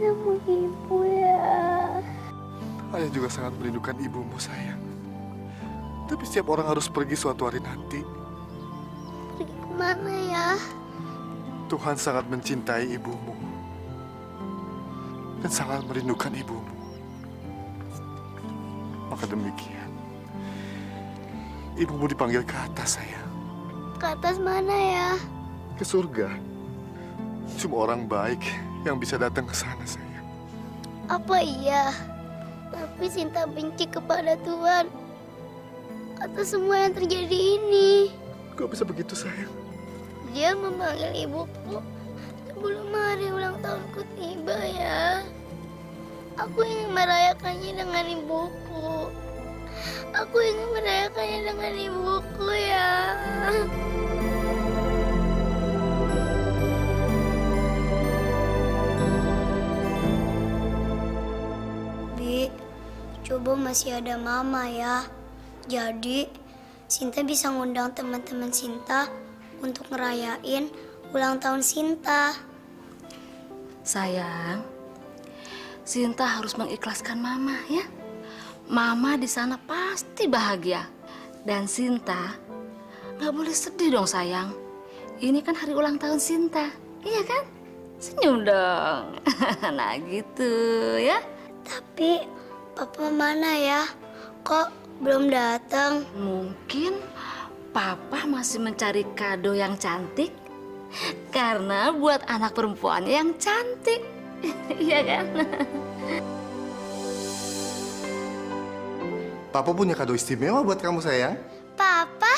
sama ibu ya. Ayah juga sangat merindukan ibumu, sayang. Tapi setiap orang harus pergi suatu hari nanti. Pergi kemana ya? Tuhan sangat mencintai ibumu dan sangat merindukan ibumu. Maka demikian, ibumu dipanggil ke atas, sayang. Ke atas mana ya? Ke surga. Cuma orang baik yang bisa datang ke sana, sayang. Apa iya? Tapi Sinta benci kepada Tuhan atas semua yang terjadi ini. Kok bisa begitu, sayang? Dia memanggil ibuku sebelum hari ulang tahunku tiba ya. Aku ingin merayakannya dengan ibuku. Aku ingin merayakannya dengan ibuku ya. Bi, coba masih ada mama ya. Jadi, Sinta bisa ngundang teman-teman Sinta untuk ngerayain ulang tahun Sinta. Sayang, Sinta harus mengikhlaskan Mama ya. Mama di sana pasti bahagia. Dan Sinta nggak boleh sedih dong sayang. Ini kan hari ulang tahun Sinta, iya kan? Senyum dong. Nah gitu ya. Tapi Papa mana ya? Kok belum datang? Mungkin Papa masih mencari kado yang cantik karena buat anak perempuannya yang cantik. Iya kan? Papa punya kado istimewa buat kamu, sayang. Papa?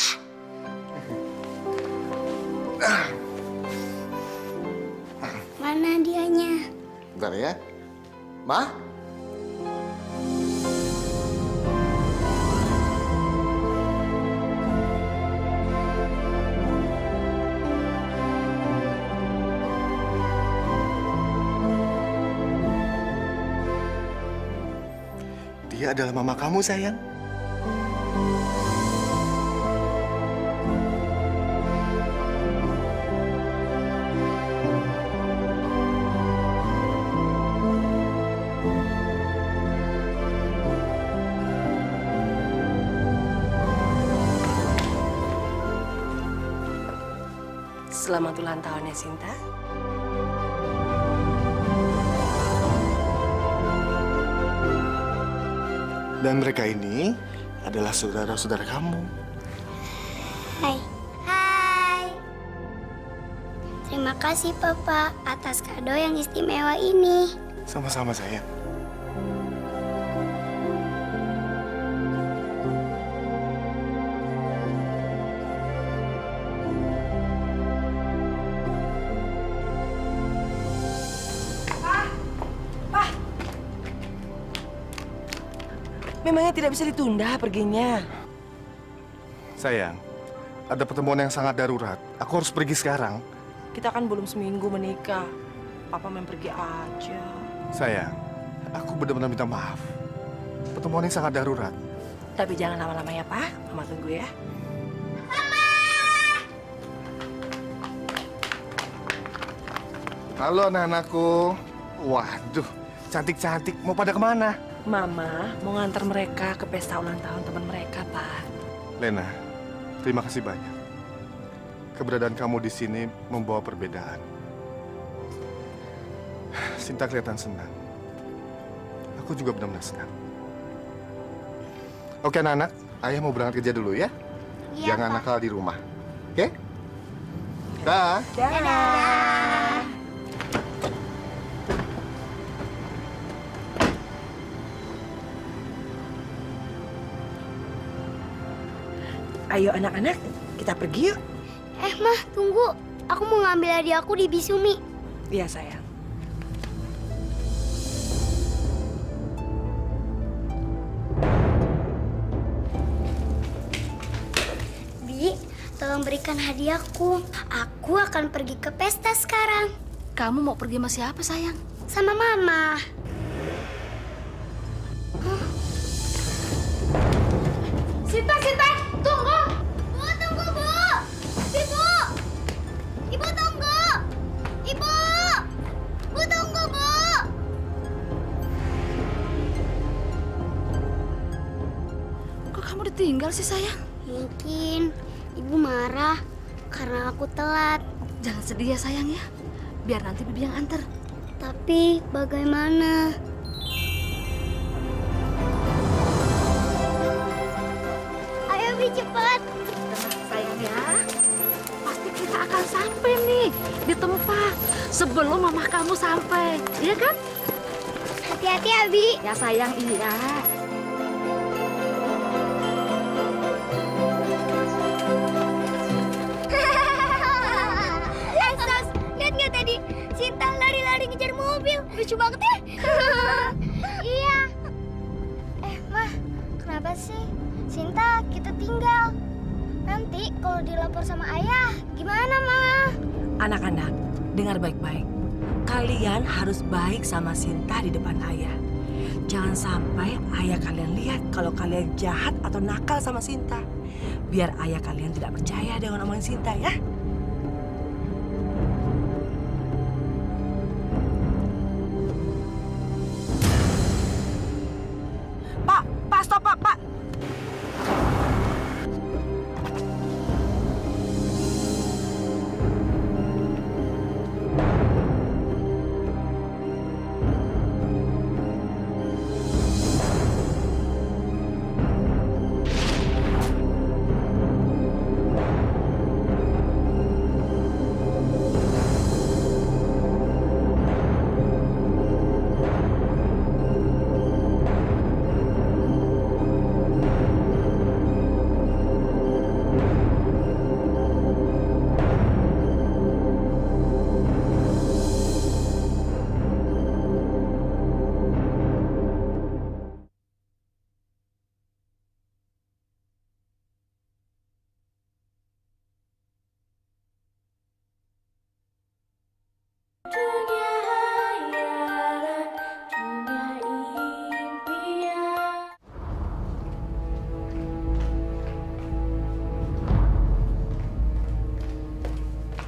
Mana dianya? Bentar ya. Ma? Dia adalah mama kamu, sayang. Selamat ulang tahun ya, Sinta. Dan mereka ini adalah saudara-saudara kamu. Hai. Hai. Terima kasih Papa atas kado yang istimewa ini. Sama-sama, sayang. Memangnya tidak bisa ditunda perginya? Sayang, ada pertemuan yang sangat darurat. Aku harus pergi sekarang. Kita kan belum seminggu menikah. Papa main pergi aja. Sayang, aku benar-benar minta maaf. Pertemuan ini sangat darurat. Tapi jangan lama-lama ya, Pak. Mama tunggu ya. Halo anak-anakku. Waduh, cantik-cantik. Mau pada kemana? Mama mau ngantar mereka ke pesta ulang tahun teman mereka, Pak. Lena, terima kasih banyak. Keberadaan kamu di sini membawa perbedaan. Sinta kelihatan senang. Aku juga benar-benar senang. Oke anak-anak, ayah mau berangkat kerja dulu ya. Iya, Jangan Pak. nakal di rumah. Oke? Dah. Dadah. Ayo anak-anak, kita pergi yuk. Mah, tunggu. Aku mau ngambil hadiah aku di Bisumi. Iya, sayang. Bi, tolong berikan hadiahku. Aku akan pergi ke pesta sekarang. Kamu mau pergi sama siapa sayang? Sama Mama. Sinta, Sinta, tunggu! Bu, tunggu, Bu! Ibu! Ibu, tunggu! Ibu! Bu, tunggu, Bu! meninggal sih sayang? Mungkin ibu marah karena aku telat. Jangan sedih ya sayang ya. Biar nanti bibi yang antar. Tapi bagaimana? Ayo Bi cepat. Tenang sayang ya. Pasti kita akan sampai nih di tempat sebelum mama kamu sampai. Iya kan? Hati-hati ya Bi. Ya sayang, iya. Sos, lihat nggak tadi? Sinta lari-lari ngejar mobil. Lucu banget ya? Iya. Mah, kenapa sih? Sinta, kita tinggal. Nanti kalau dilapor sama ayah, gimana, Mah? Anak-anak, dengar baik-baik. Kalian harus baik sama Sinta di depan ayah. Jangan sampai ayah kalian lihat kalau kalian jahat atau nakal sama Sinta. Biar ayah kalian tidak percaya dengan omongan Sinta ya. Pak, stop, Pak.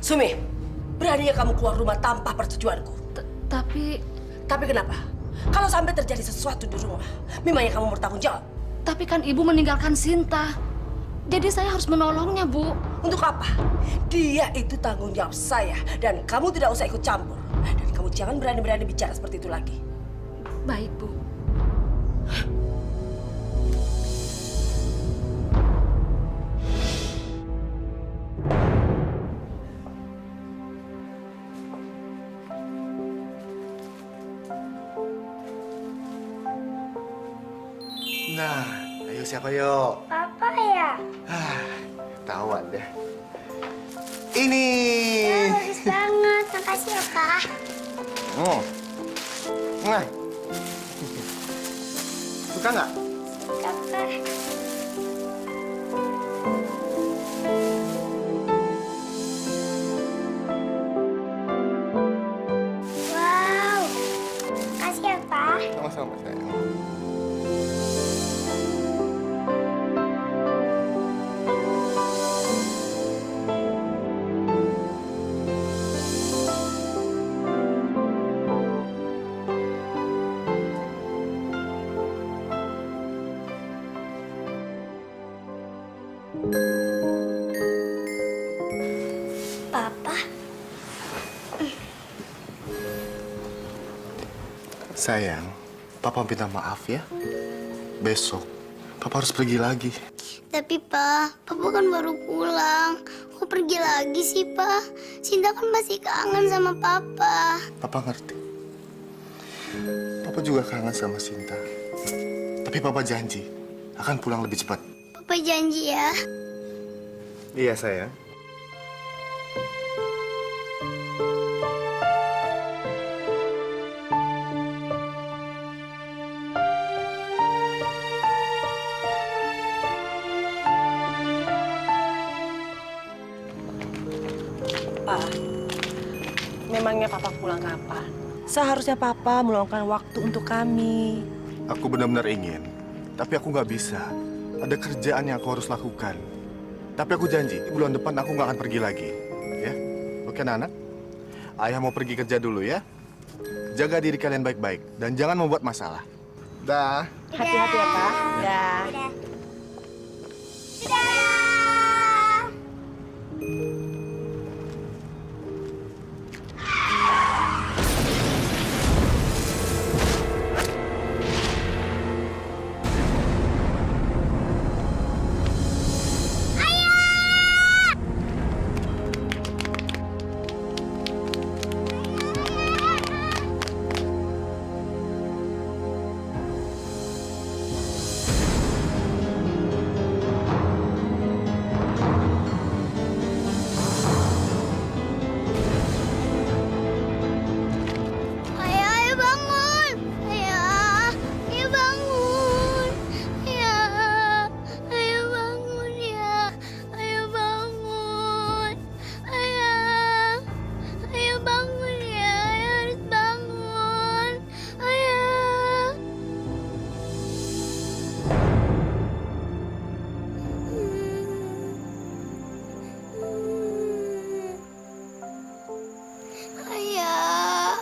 Sumi, beraninya kamu keluar rumah tanpa persetujuanku. Tapi Tapi kenapa? Kalau sampai terjadi sesuatu di rumah, memangnya kamu bertanggung jawab? kan ibu meninggalkan Sinta. Jadi saya harus menolongnya, Bu. Untuk apa? Dia itu tanggung jawab saya dan kamu tidak usah ikut campur. Dan kamu jangan berani-berani bicara seperti itu lagi. Baik, Bu. Nah, ayo siapa yuk? Papa ya? Tawan deh. Ini. Bagus banget. Makasih ya, Pak. Nah. Suka nggak? Kakak. Wow. Makasih ya, Pak. Sama-sama sayang. Papa. Sayang, Papa minta maaf ya. Besok, Papa harus pergi lagi. Tapi, Pak, Papa kan baru pulang. Kok pergi lagi sih, Pak? Sinta kan masih kangen sama Papa. Papa ngerti. Papa juga kangen sama Sinta. Tapi Papa janji akan pulang lebih cepat. Papa janji ya. Iya, sayang. Pak, memangnya Papa pulang kapan? Seharusnya Papa meluangkan waktu untuk kami. Aku benar-benar ingin, tapi aku nggak bisa. Ada kerjaan yang aku harus lakukan. Tapi aku janji, bulan depan aku nggak akan pergi lagi. Ya? Oke, anak? Ayah mau pergi kerja dulu ya. Jaga diri kalian baik-baik dan jangan membuat masalah. Dah. Hati-hati ya, Pak. Ya. Udah. Dadah! Ayah, ayah bangun. Ayah, ayah bangun. Ayah, ayah bangun ya. Ayah bangun. Ayah, ayah bangun ya. Ayah harus bangun. Ayah. Ayah.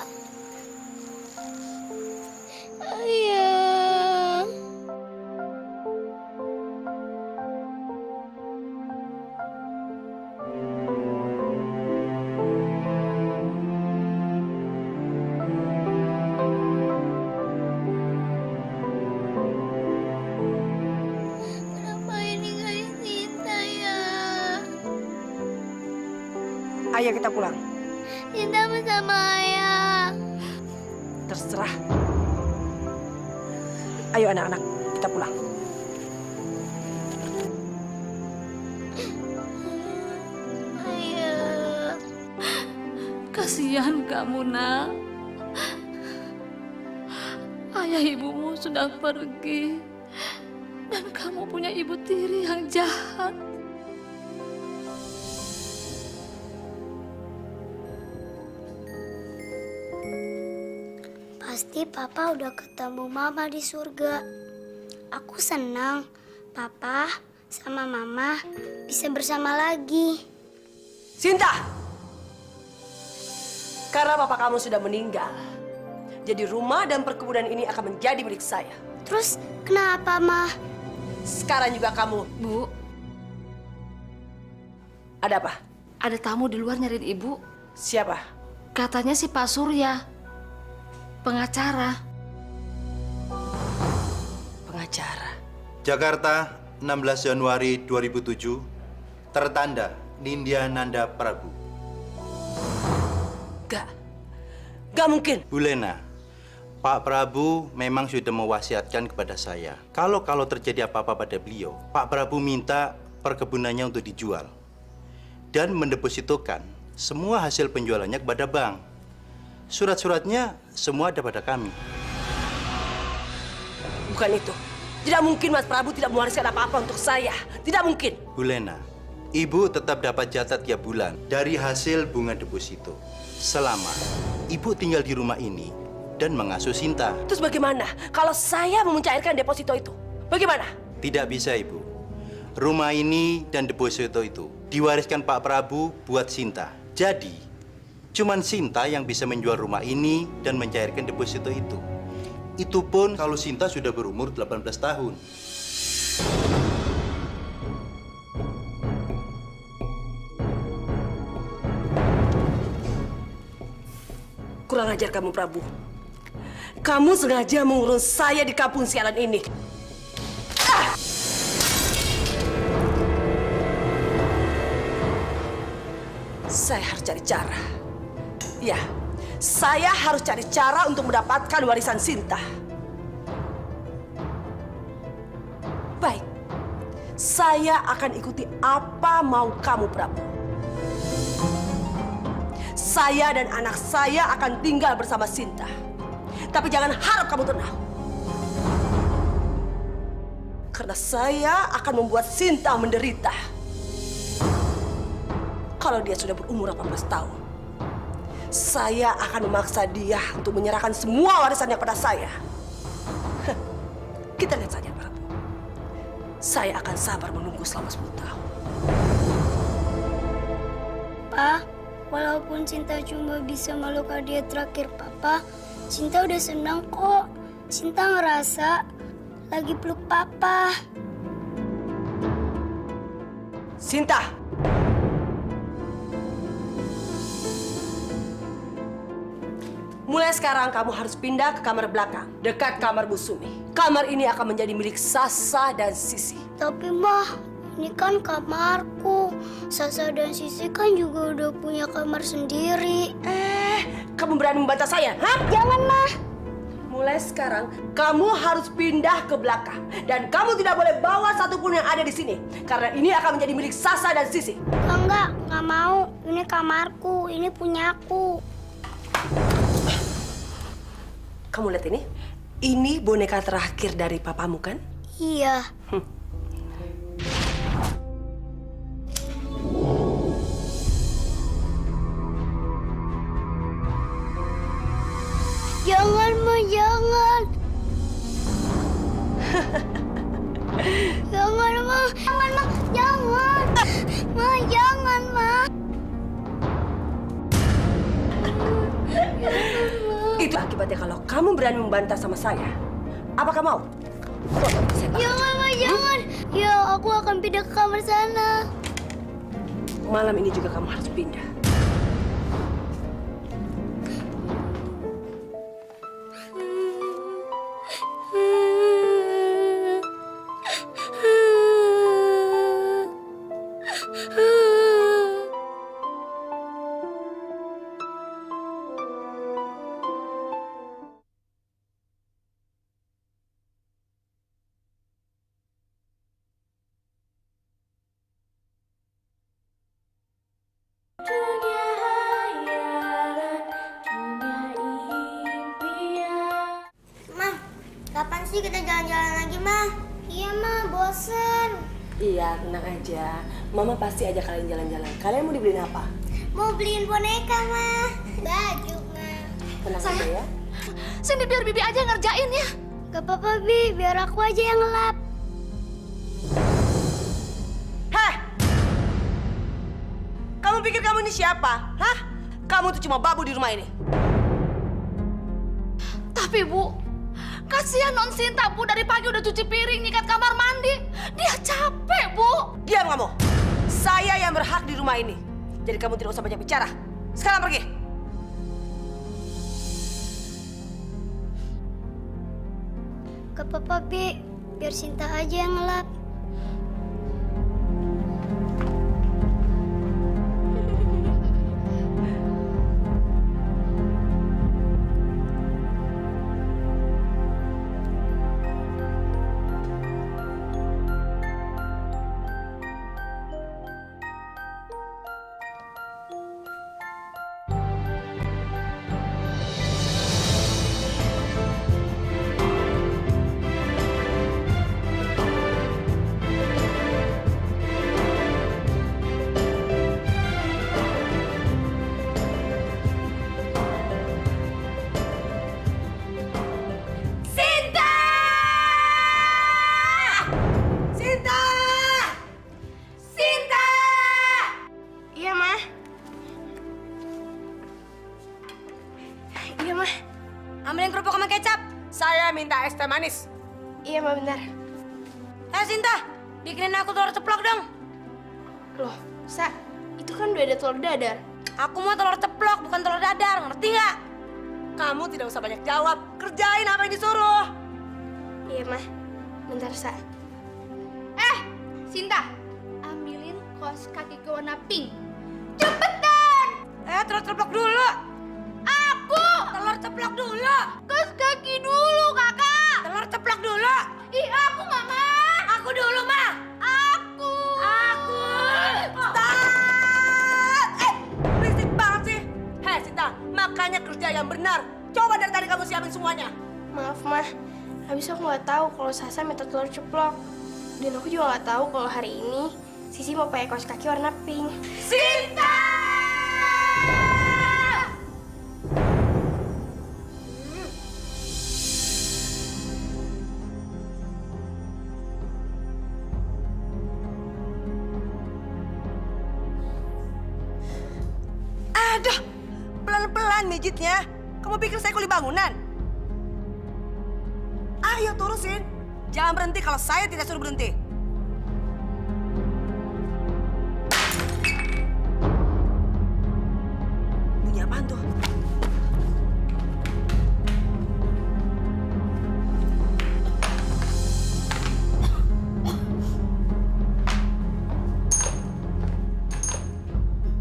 Ayah. Kenapa ini gak Sinta ya? Ayo kita pulang. Sinta bersama ayah. Terserah. Ayo anak-anak, kita pulang. Ayah. Kasihan kamu, nak. Ayah ibumu sudah pergi. Dan kamu punya ibu tiri yang jahat. Pasti Papa udah ketemu Mama di surga. Aku senang Papa sama Mama bisa bersama lagi. Sinta! Karena bapak kamu sudah meninggal, jadi rumah dan perkebunan ini akan menjadi milik saya. Terus kenapa, Ma? Sekarang juga kamu. Bu, Ada apa? ada tamu di luar nyariin ibu. Siapa? Katanya si Pak Surya, pengacara. Pengacara. Jakarta, 16 Januari 2007, tertanda Nindya Nanda Prabu. Gak mungkin. Bu Lena, Pak Prabu memang sudah mewasiatkan kepada saya. Kalau terjadi apa-apa pada beliau, Pak Prabu minta perkebunannya untuk dijual. Dan mendepositokan semua hasil penjualannya kepada bank. Surat-suratnya semua ada pada kami. Bukan itu. Tidak mungkin Mas Prabu tidak mewariskan apa-apa untuk saya. Tidak mungkin. Bu Lena, Ibu tetap dapat jatah tiap bulan dari hasil bunga deposito. Selama Ibu tinggal di rumah ini dan mengasuh Sinta. Terus bagaimana kalau saya mau mencairkan deposito itu? Bagaimana? Tidak bisa, Ibu. Rumah ini dan deposito itu diwariskan Pak Prabu buat Sinta. Jadi, cuman Sinta yang bisa menjual rumah ini dan mencairkan deposito itu. Itu pun kalau Sinta sudah berumur 18 tahun. Kurang ajar kamu, Prabu. Kamu sengaja mengurung saya di kampung sialan ini. Saya harus cari cara. Ya, saya harus cari cara untuk mendapatkan warisan Sinta. Baik, saya akan ikuti apa mau kamu, Prabu. Saya dan anak saya akan tinggal bersama Sinta. Tapi jangan harap kamu tenang. Karena saya akan membuat Sinta menderita. Kalau dia sudah berumur 18 tahun, saya akan memaksa dia untuk menyerahkan semua warisannya pada saya. Kita lihat saja, Prabu. Saya akan sabar menunggu selama 10 tahun. Pa, walaupun Cinta cuma bisa meluk hadiah terakhir Papa, Cinta udah senang kok. Cinta ngerasa lagi peluk Papa. Sinta! Mulai sekarang kamu harus pindah ke kamar belakang, dekat kamar Bu Sumi. Kamar ini akan menjadi milik Sasa dan Sisi. Tapi Mah, ini kan kamarku. Sasa dan Sisi kan juga udah punya kamar sendiri. Kamu berani membantah saya, hah? Jangan, Mah. Mulai sekarang, kamu harus pindah ke belakang. Dan kamu tidak boleh bawa satupun yang ada di sini. Karena ini akan menjadi milik Sasa dan Sisi. Enggak mau. Ini kamarku, ini punyaku. Kamu lihat ini? Ini boneka terakhir dari papamu, kan? Iya. Jangan, Ma, jangan. Jangan, Ma. Jangan, Ma. Jangan. Ma, jangan, Ma. Itu akibatnya kalau kamu berani membantah sama saya. Apakah mau? Jangan, Ma, jangan. Ya, aku akan pindah ke kamar sana. Malam ini juga kamu harus pindah. Ma, kapan sih kita jalan-jalan lagi, Ma? Iya, Ma, bosen. Iya, tenang aja. Mama pasti ajak kalian jalan-jalan. Kalian mau dibeliin apa? Mau beliin boneka, Ma. Baju, Ma. Tenang aja ya. Sini biar Bibi aja yang ngerjain ya. Gak apa-apa, Bi. Biar aku aja yang ngelap. Heh! Kamu pikir kamu ini siapa? Hah? Kamu tuh cuma babu di rumah ini. Tapi Bu, kasihan Non Sinta Bu, dari pagi udah cuci piring, nyikat kamar mandi. Dia capek Bu. Diam kamu. Saya yang berhak di rumah ini. Jadi kamu tidak usah banyak bicara. Sekarang pergi. Gak apa-apa, Bi. Biar Sinta aja yang ngelap. Ambilin kerupuk sama kecap. Saya minta es teh manis. Iya, Ma, bentar. Sinta, bikinin aku telur ceplok dong. Loh, Sa, itu kan udah ada telur dadar. Aku mau telur ceplok, bukan telur dadar. Ngerti nggak? Kamu tidak usah banyak jawab. Kerjain apa yang disuruh. Iya, Ma. Bentar, Sa. Sinta, ambilin kaos kaki ke warna pink. Cepetan! Telur ceplok dulu. Aku! Telur ceplok dulu. Kaos kaki dulu, kakak! Telur ceplok dulu. Ih, aku nggak mau! Aku dulu, Ma. Aku! Stop! Berisik banget sih. Hei, Sinta, makanya kerja yang benar. Coba dari tadi kamu siapin semuanya. Maaf, Ma. Habis aku nggak tahu kalau Sasa minta telur ceplok. Dan aku juga nggak tahu kalau hari ini Sisi mau pakai kaos kaki warna pink. Sinta! Aduh, pelan-pelan mijitnya. Kamu pikir saya kuli bangunan? Ayo turusin. Jangan berhenti kalau saya tidak suruh berhenti. apaan tuh?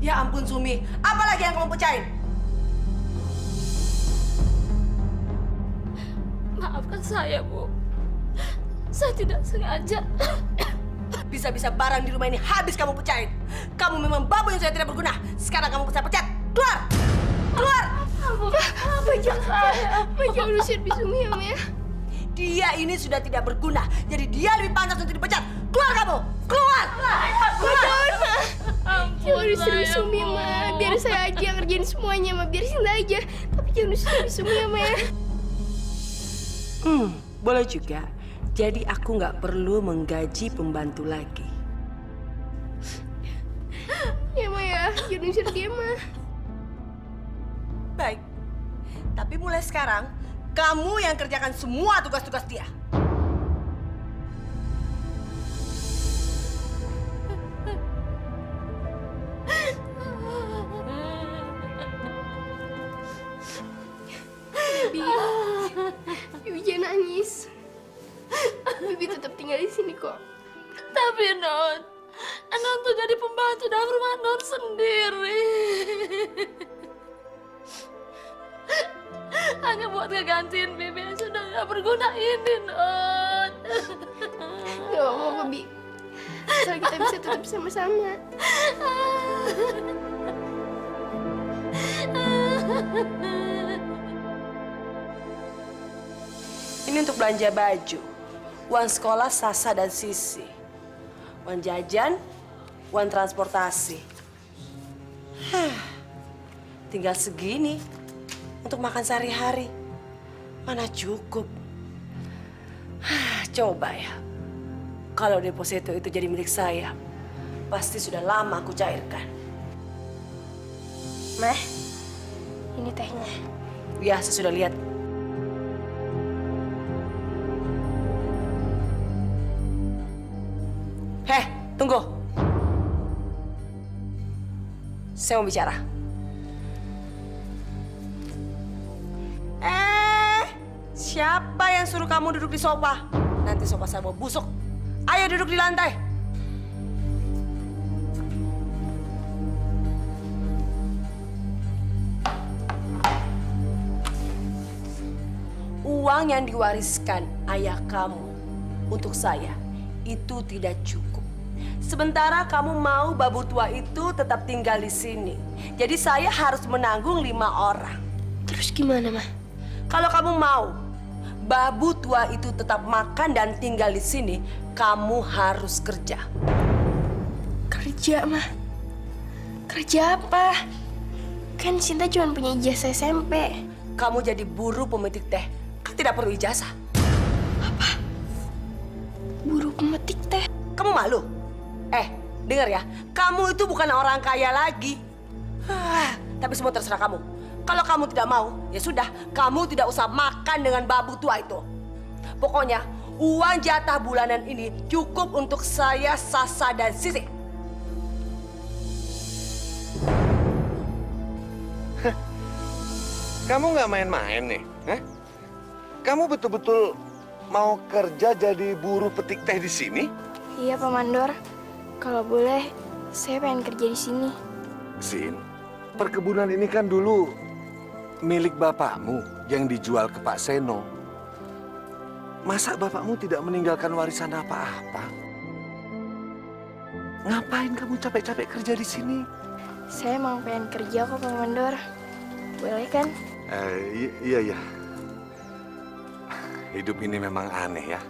Ya ampun Sumi, apa lagi yang kamu pecahin? Maafkan saya, Bu. Saya tidak sengaja. Bisa-bisa barang di rumah ini habis kamu pecahin. Kamu memang babu yang sudah tidak berguna. Sekarang kamu saya pecat. Keluar! Keluar! Apa jangan usir Bisumi ya, Ma ya? Dia ini sudah tidak berguna. Jadi dia lebih pantas untuk dipecat. Keluar kamu! Keluar! Keluar! Jangan usir Bisumi, Ma. Biar saya aja yang ngerjain semuanya, Ma. Biar Sinta aja. Tapi jangan usir Bisumi ya, Ma ya? Boleh juga. Jadi aku nggak perlu menggaji pembantu lagi. Ya, Ma ya. Jangan usir dia, Ma. Baik. Tapi mulai sekarang, kamu yang kerjakan semua tugas-tugas dia. Bibi jangan nangis. Bibi tetap tinggal di sini kok. Tapi Non tuh jadi pembantu dalam rumah Non sendiri. Hanya buat ngegantiin Bibi yang sudah gak berguna ini, Non. Gak apa-apa, Bi. Asal kita bisa tetap sama-sama. Ini untuk belanja baju. Uang sekolah Sasa dan Sisi. Uang jajan, uang transportasi. Tinggal segini untuk makan sehari-hari. Mana cukup. Coba ya. Kalau deposito itu jadi milik saya, pasti sudah lama aku cairkan. Mah, ini tehnya. Ya, saya sudah lihat. Heh, tunggu. Saya mau bicara. Siapa yang suruh kamu duduk di sofa? Nanti sofa saya mau busuk. Ayo duduk di lantai. Uang yang diwariskan ayah kamu untuk saya itu tidak cukup. Sementara kamu mau babu tua itu tetap tinggal di sini. Jadi saya harus menanggung 5 orang. Terus gimana, Mah? Kalau kamu mau babu tua itu tetap makan dan tinggal di sini, kamu harus kerja. Kerja, Mah. Kerja apa? Kan Sinta cuma punya ijazah SMP. Kamu jadi buruh pemetik teh, kan tidak perlu ijazah. Buruh pemetik teh. Kamu malu? Dengar ya, kamu itu bukan orang kaya lagi. Tapi semua terserah kamu. Kalau kamu tidak mau, ya sudah, kamu tidak usah makan dengan babu tua itu. Pokoknya, uang jatah bulanan ini cukup untuk saya, Sasa, dan Sisi. Kamu nggak main-main nih? Hah? Kamu betul-betul mau kerja jadi buruh petik teh di sini? Iya, Pak Mandor. Kalau boleh, saya pengen kerja di sini. Sin, perkebunan ini kan dulu milik bapakmu yang dijual ke Pak Seno. Masa bapakmu tidak meninggalkan warisan apa-apa? Ngapain kamu capek-capek kerja di sini? Saya emang pengen kerja kok, Pak Mandor. Boleh kan? Iya. Hidup ini memang aneh ya.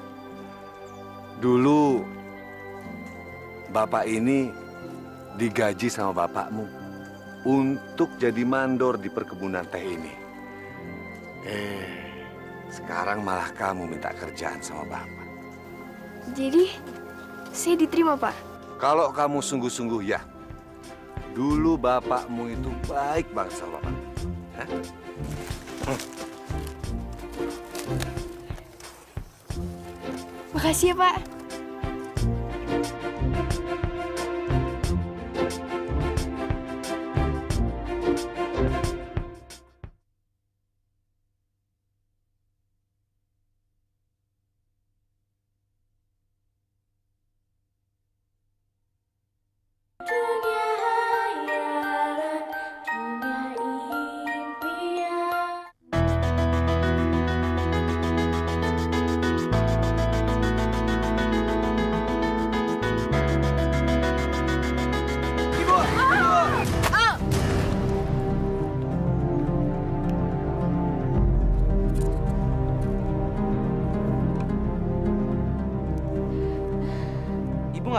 Dulu bapak ini digaji sama bapakmu untuk jadi mandor di perkebunan teh ini. Sekarang malah kamu minta kerjaan sama bapak. Jadi, saya diterima, Pak? Kalau kamu sungguh-sungguh ya. Dulu bapakmu itu baik banget sama bapak. Hah? Makasih ya, Pak.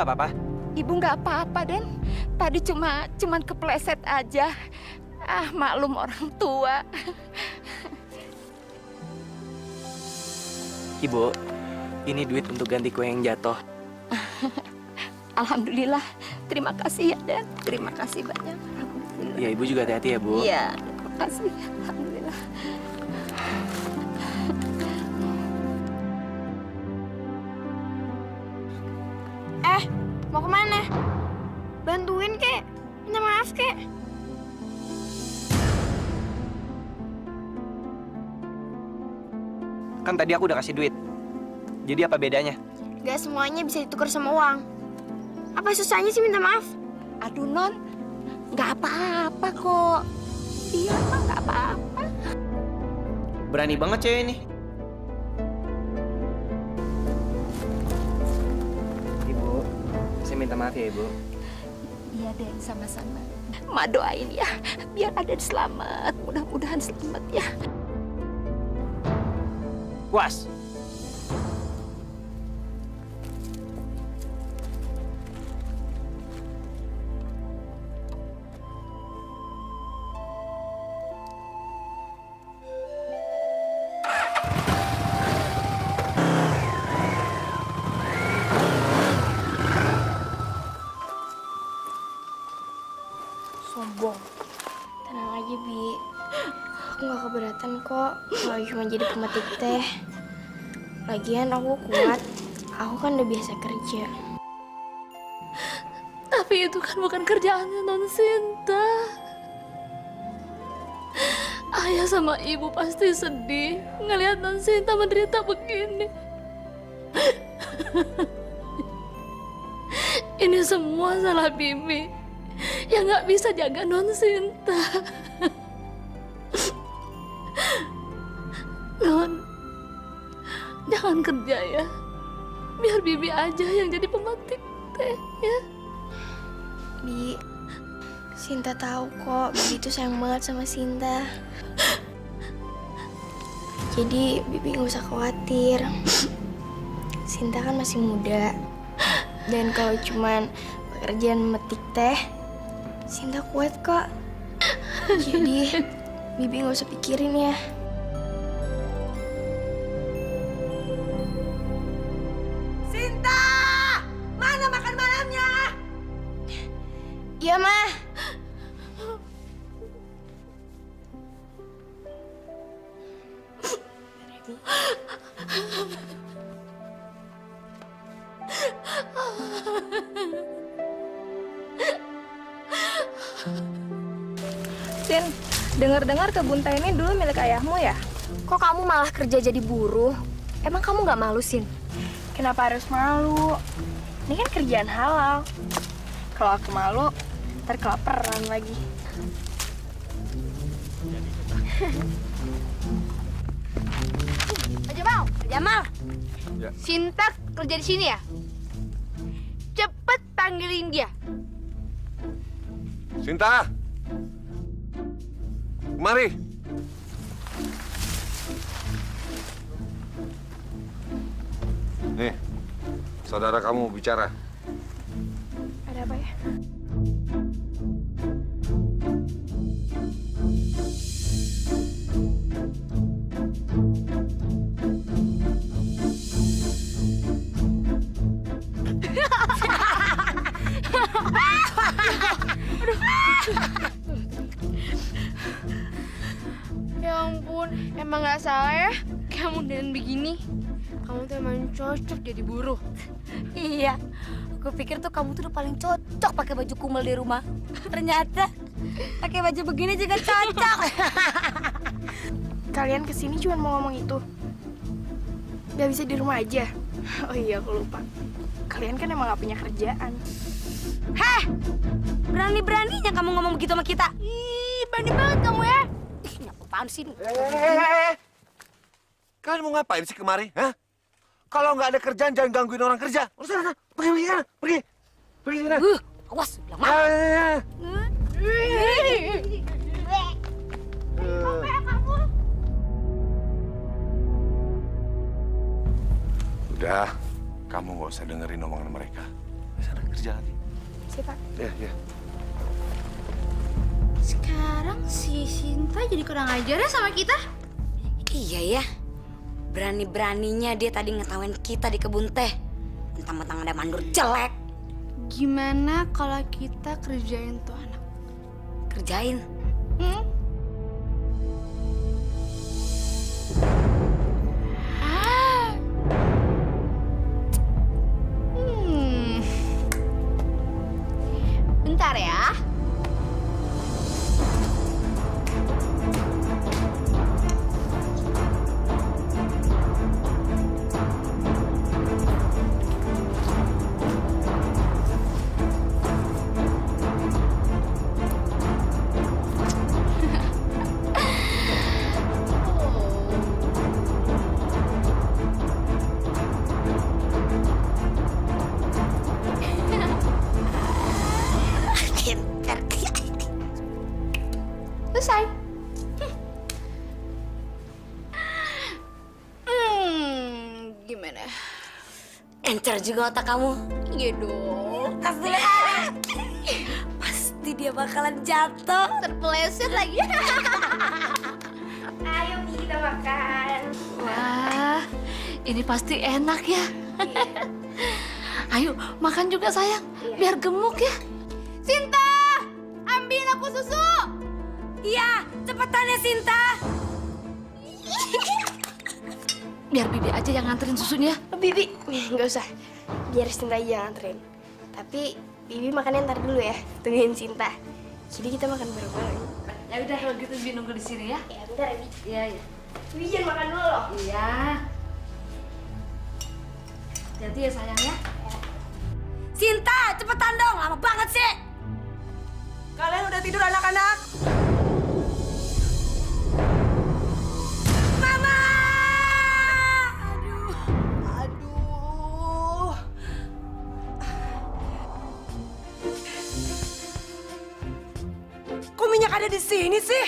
nggak apa-apa? Ibu nggak apa-apa, Den. Tadi cuman kepleset aja. Ah, maklum orang tua. Ibu, ini duit untuk ganti kue yang jatuh. Alhamdulillah. Terima kasih ya, Den. Terima kasih banyak. Alhamdulillah. Ya, Ibu juga hati-hati ya, Bu. Iya, terima kasih. Alhamdulillah. Mau kemana? Bantuin kek, minta maaf kek. Kan tadi aku udah kasih duit. Jadi apa bedanya? Gak semuanya bisa ditukar sama uang. Apa susahnya sih minta maaf? Aduh, Non. Nggak apa-apa kok. Iya, mah nggak apa-apa. Berani banget cewek ini. Ibu, saya minta maaf ya, Ibu. Iya, Den, sama-sama. Ma doain ya, biar Aden selamat. Mudah-mudahan selamat ya. Was. Sombong. Tenang aja, Bi. Aku gak keberatan kok kalau cuma jadi pemetik teh. Lagian aku kuat. Aku kan udah biasa kerja. Tapi itu kan bukan kerjaannya Non Sinta. Ayah sama ibu pasti sedih ngelihat Non Sinta menderita begini. Ini semua salah Bibi yang nggak bisa jaga Non Sinta. Non, jangan kerja ya. Biar Bibi aja yang jadi pemetik teh ya. Bi, Sinta tahu kok Bibi tuh sayang banget sama Sinta. Jadi Bibi nggak usah khawatir. Sinta kan masih muda. Dan kalau cuman pekerjaan metik teh, Sinta kuat kok. Jadi Bibi nggak usah pikirin ya. Sinta! Mana makan malamnya? Iya, Ma. Sin, dengar-dengar kebun teh ini dulu milik ayahmu ya? Kok kamu malah kerja jadi buruh? Emang kamu nggak malu, Sin? Kenapa harus malu? Ini kan kerjaan halal. Kalau aku malu, ntar kelaparan lagi. Jamal, Jamal. Ya. Sinta kerja di sini ya? Cepet panggilin dia. Sinta! Mari. Nih, saudara kamu bicara. Ada apa ya? Ya ampun, emang nggak salah ya kamu dan begini. Kamu tuh emang cocok jadi buruh. Iya, aku pikir tuh kamu tuh udah paling cocok pakai baju kumel di rumah. Ternyata pakai baju begini juga cocok. Kalian kesini cuma mau ngomong itu. Gak bisa di rumah aja. Oh iya, aku lupa. Kalian kan emang gak punya kerjaan. Heh, berani-beraninya kamu ngomong begitu sama kita. Ih, berani banget kamu ya. Ih, ini apaan sih? Kalian mau ngapain sih kemari? Hah? Kalau nggak ada kerjaan, jangan gangguin orang kerja. Udah sana, pergi sana, pergi. Pergi sana. Awas, bilang maaf. Udah, kamu nggak usah dengerin omongan mereka. Sana kerja lagi. Sip, Pak. Ya. Sekarang si Sinta jadi kurang ajar ya sama kita? Iya ya. Berani-beraninya dia tadi ngetawain kita di kebun teh. Mentang-mentang ada mandur jelek. Gimana kalau kita kerjain tuh anak? Kerjain. Bentar ya. Selesai. Gimana? Encer juga otak kamu. Iya dong. Tas dulu. Pasti dia bakalan jatuh. Terpeleset lagi. Ayo, Mi, kita makan. Wah, ini pasti enak ya. Ayo makan juga sayang, biar gemuk ya. Sinta, ambil aku susu. Iya, cepetan ya Sinta. Biar Bibi aja yang nganterin susunya. Bibi, nggak usah. Biar Sinta aja yang nganterin. Tapi Bibi makannya ntar dulu ya, tungguin Sinta. Jadi kita makan bareng-bareng. Ya udah kalau gitu Bibi nunggu di sini ya. Ya, bentar ya, Bi. Iya ya. Bibi jangan makan dulu loh. Iya. Hati-hati ya sayang ya. Sinta, cepetan dong. Lama banget sih. Kalian udah tidur anak-anak? Mama! Aduh. Kok minyak ada di sini sih?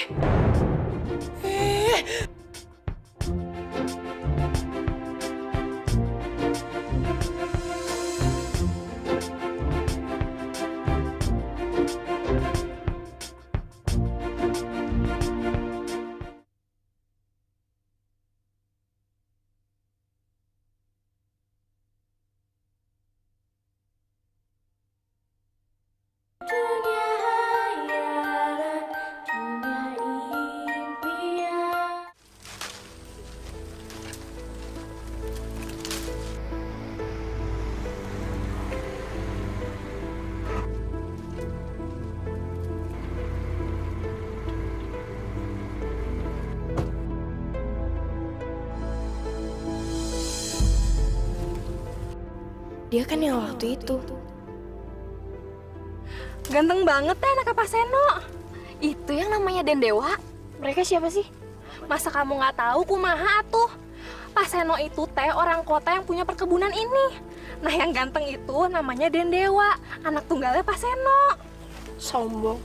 Dia kan yang waktu itu. Ganteng banget teh anak Pak Seno. Itu yang namanya Dendewa. Mereka siapa sih? Masa kamu nggak tahu kumaha atuh? Pak Seno itu teh orang kota yang punya perkebunan ini. Nah yang ganteng itu namanya Dendewa, anak tunggalnya Pak Seno. Sombong.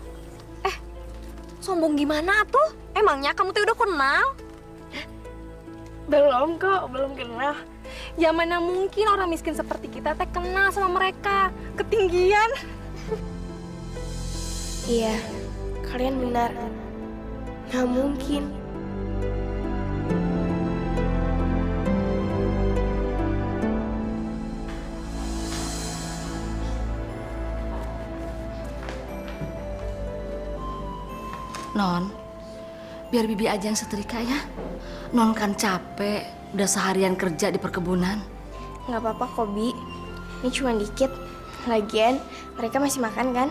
Sombong gimana tuh? Emangnya kamu tuh udah kenal? Belum kok, belum kenal. Ya mana mungkin orang miskin seperti kita teh kenal sama mereka. Ketinggian. Iya, kalian benar. Nggak mungkin. Non, biar Bibi aja yang setrika ya. Non kan capek, udah seharian kerja di perkebunan. Nggak apa-apa kok, Bi. Ini cuma dikit. Lagian, mereka masih makan kan?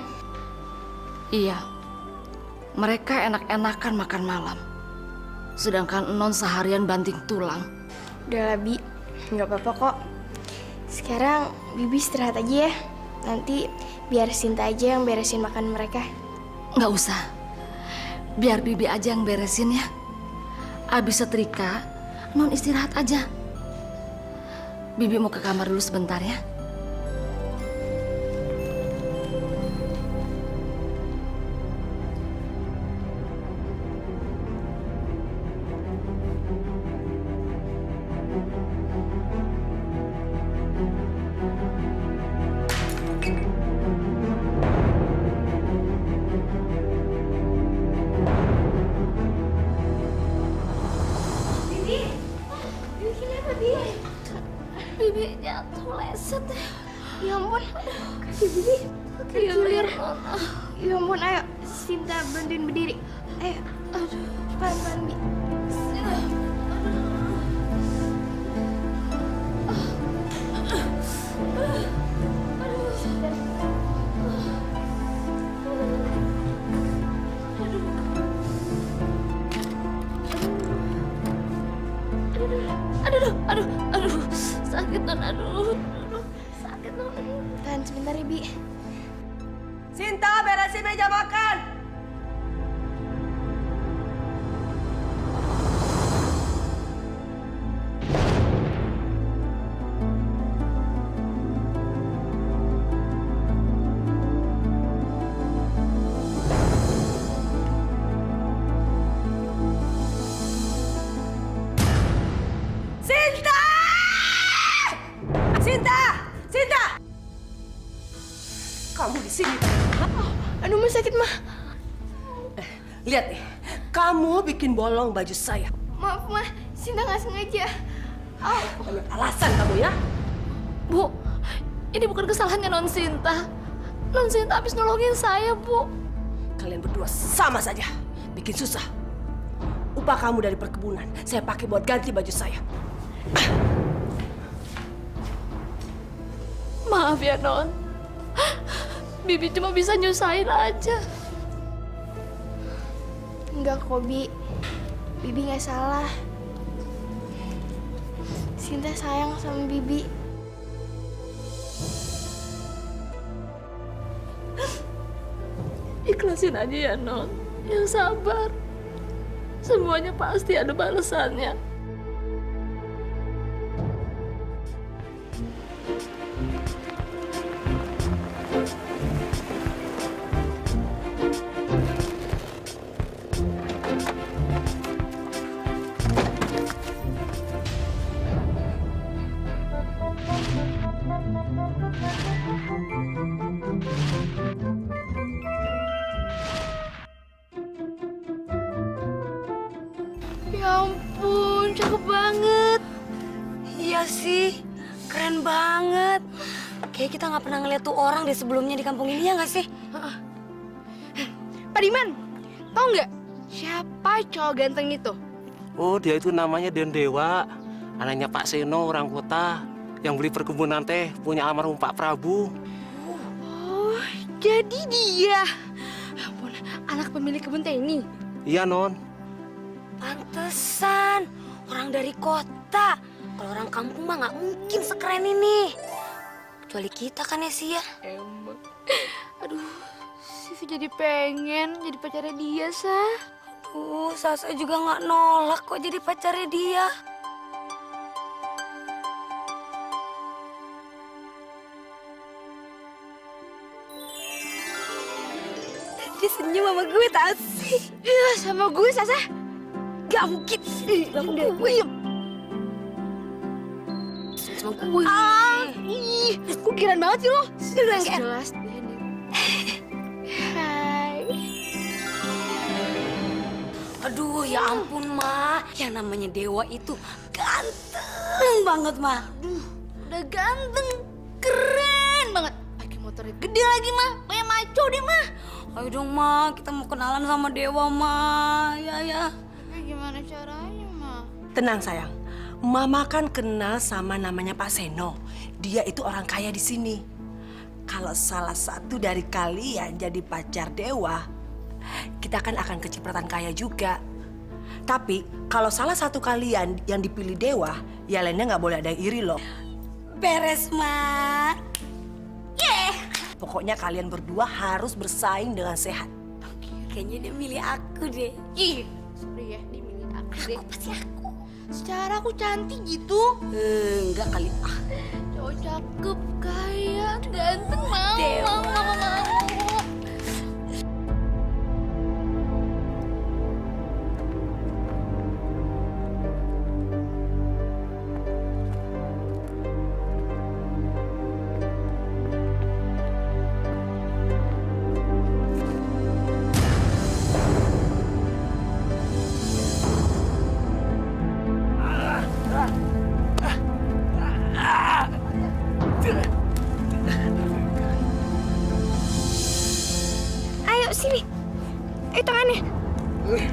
Iya, mereka enak-enakan makan malam. Sedangkan Non seharian banting tulang. Udah lah, Bi. Nggak apa-apa kok. Sekarang, Bibi istirahat aja ya. Nanti biar Sinta aja yang beresin makan mereka. Nggak usah, biar Bibi aja yang beresin ya. Abis setrika, Non istirahat aja. Bibi mau ke kamar dulu sebentar ya. jatuh leset. Ya ampun. Kasih Bibi. Kilir. Ya ampun, ayo. Sinta bantuin berdiri. Ayo. Aduh. Pelan-pelan, Bi. Aduh, sakit non, aduh, sakit non. Tahan sebentar ya, Bi. Sinta, beresin meja makan. Sinta! Sinta! Sinta! Kamu di sini. Aduh, Mah sakit, Mah. Lihat nih, kamu bikin bolong baju saya. Maaf, Mah. Sinta nggak sengaja. Oh, Banyak alasan kamu ya. Bu, ini bukan kesalahannya Non Sinta. Non Sinta habis nolongin saya, Bu. Kalian berdua sama saja, bikin susah. Upah kamu dari perkebunan, saya pakai buat ganti baju saya. Maaf ya, Non. Bibi cuma bisa nyusahin aja. enggak kok, Bi. Bibi nggak salah. Sinta sayang sama Bibi. Ikhlasin aja ya, Non. Yang sabar. Semuanya pasti ada balasannya. Ya ampun, cakep banget. Iya sih, keren banget. Kayak kita nggak pernah ngeliat tuh orang deh sebelumnya di kampung ini, ya nggak sih? Pak Diman, tau nggak siapa cowok ganteng itu? Oh, dia itu namanya Dendewa, anaknya Pak Seno, orang kota yang beli perkebunan teh punya almarhum Pak Prabu. Oh, jadi dia. Ya ampun, anak pemilik kebun teh ini. Iya, Non. Pantesan, orang dari kota. Kalau orang kampung mah nggak mungkin sekeren ini. Kecuali kita kan ya sih ya. Emang. Aduh, Sivi jadi pengen jadi pacarnya dia, Sah. Sasa juga nggak nolak kok jadi pacarnya dia. Dia senyum sama gue tau sih. Iya, sama gue, Sasa. Gak mungkin. Sama gue. Sama gue. Ih, kukiran banget sih lo. Jelas, Jelas deh. Hai. Aduh, ya ampun, Ma. Yang namanya Dewa itu ganteng banget, Ma. Udah ganteng, keren banget. Pakai motornya gede lagi, mah. Kayak maco deh, mah. Ayo dong, Ma. Kita mau kenalan sama Dewa, Ma. Ya. Tapi gimana caranya, mah? Tenang sayang, Mama kan kenal sama namanya Pak Seno. Dia itu orang kaya di sini. Kalau salah satu dari kalian jadi pacar Dewa, kita kan akan kecipratan kaya juga. Tapi kalau salah satu kalian yang dipilih Dewa, ya lainnya nggak boleh ada yang iri loh. Beres, Ma. Pokoknya kalian berdua harus bersaing dengan sehat. Kayaknya dia milih aku deh. Ih, sorry ya, dimilih aku deh. Pasti aku. Secara aku cantik gitu. Enggak kali. Cowok cakep, kaya, ganteng, mau. Dewa. Mau. Man.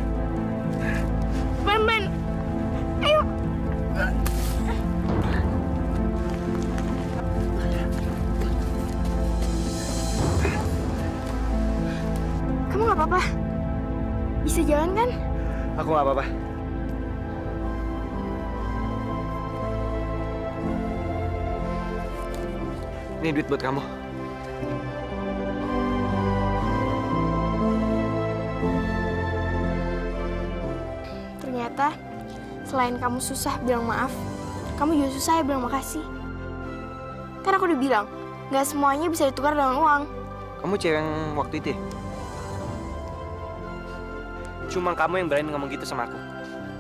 Ayo. Kamu nggak apa-apa? Bisa jalan kan? Aku nggak apa-apa. Ini duit buat kamu. Ternyata selain kamu susah bilang maaf, kamu juga susah ya bilang makasih. Kan aku udah bilang, nggak semuanya bisa ditukar dengan uang. Kamu cewek yang waktu itu ya? Cuma kamu yang berani ngomong gitu sama aku.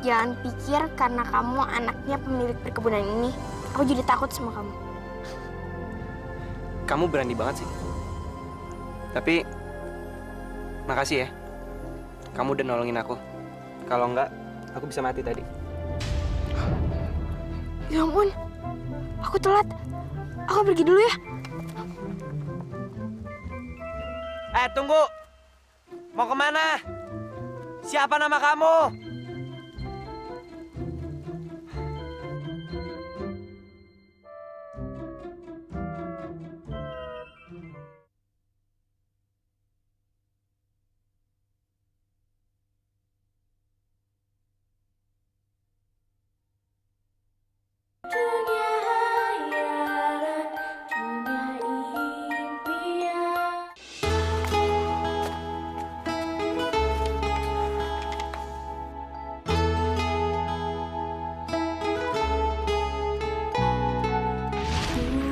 Jangan pikir karena kamu anaknya pemilik perkebunan ini, aku jadi takut sama kamu. Kamu berani banget sih. Tapi, makasih ya. Kamu udah nolongin aku. Kalau enggak, aku bisa mati tadi. Ya ampun, aku telat. Aku pergi dulu ya. Tunggu. Mau kemana? Siapa nama kamu?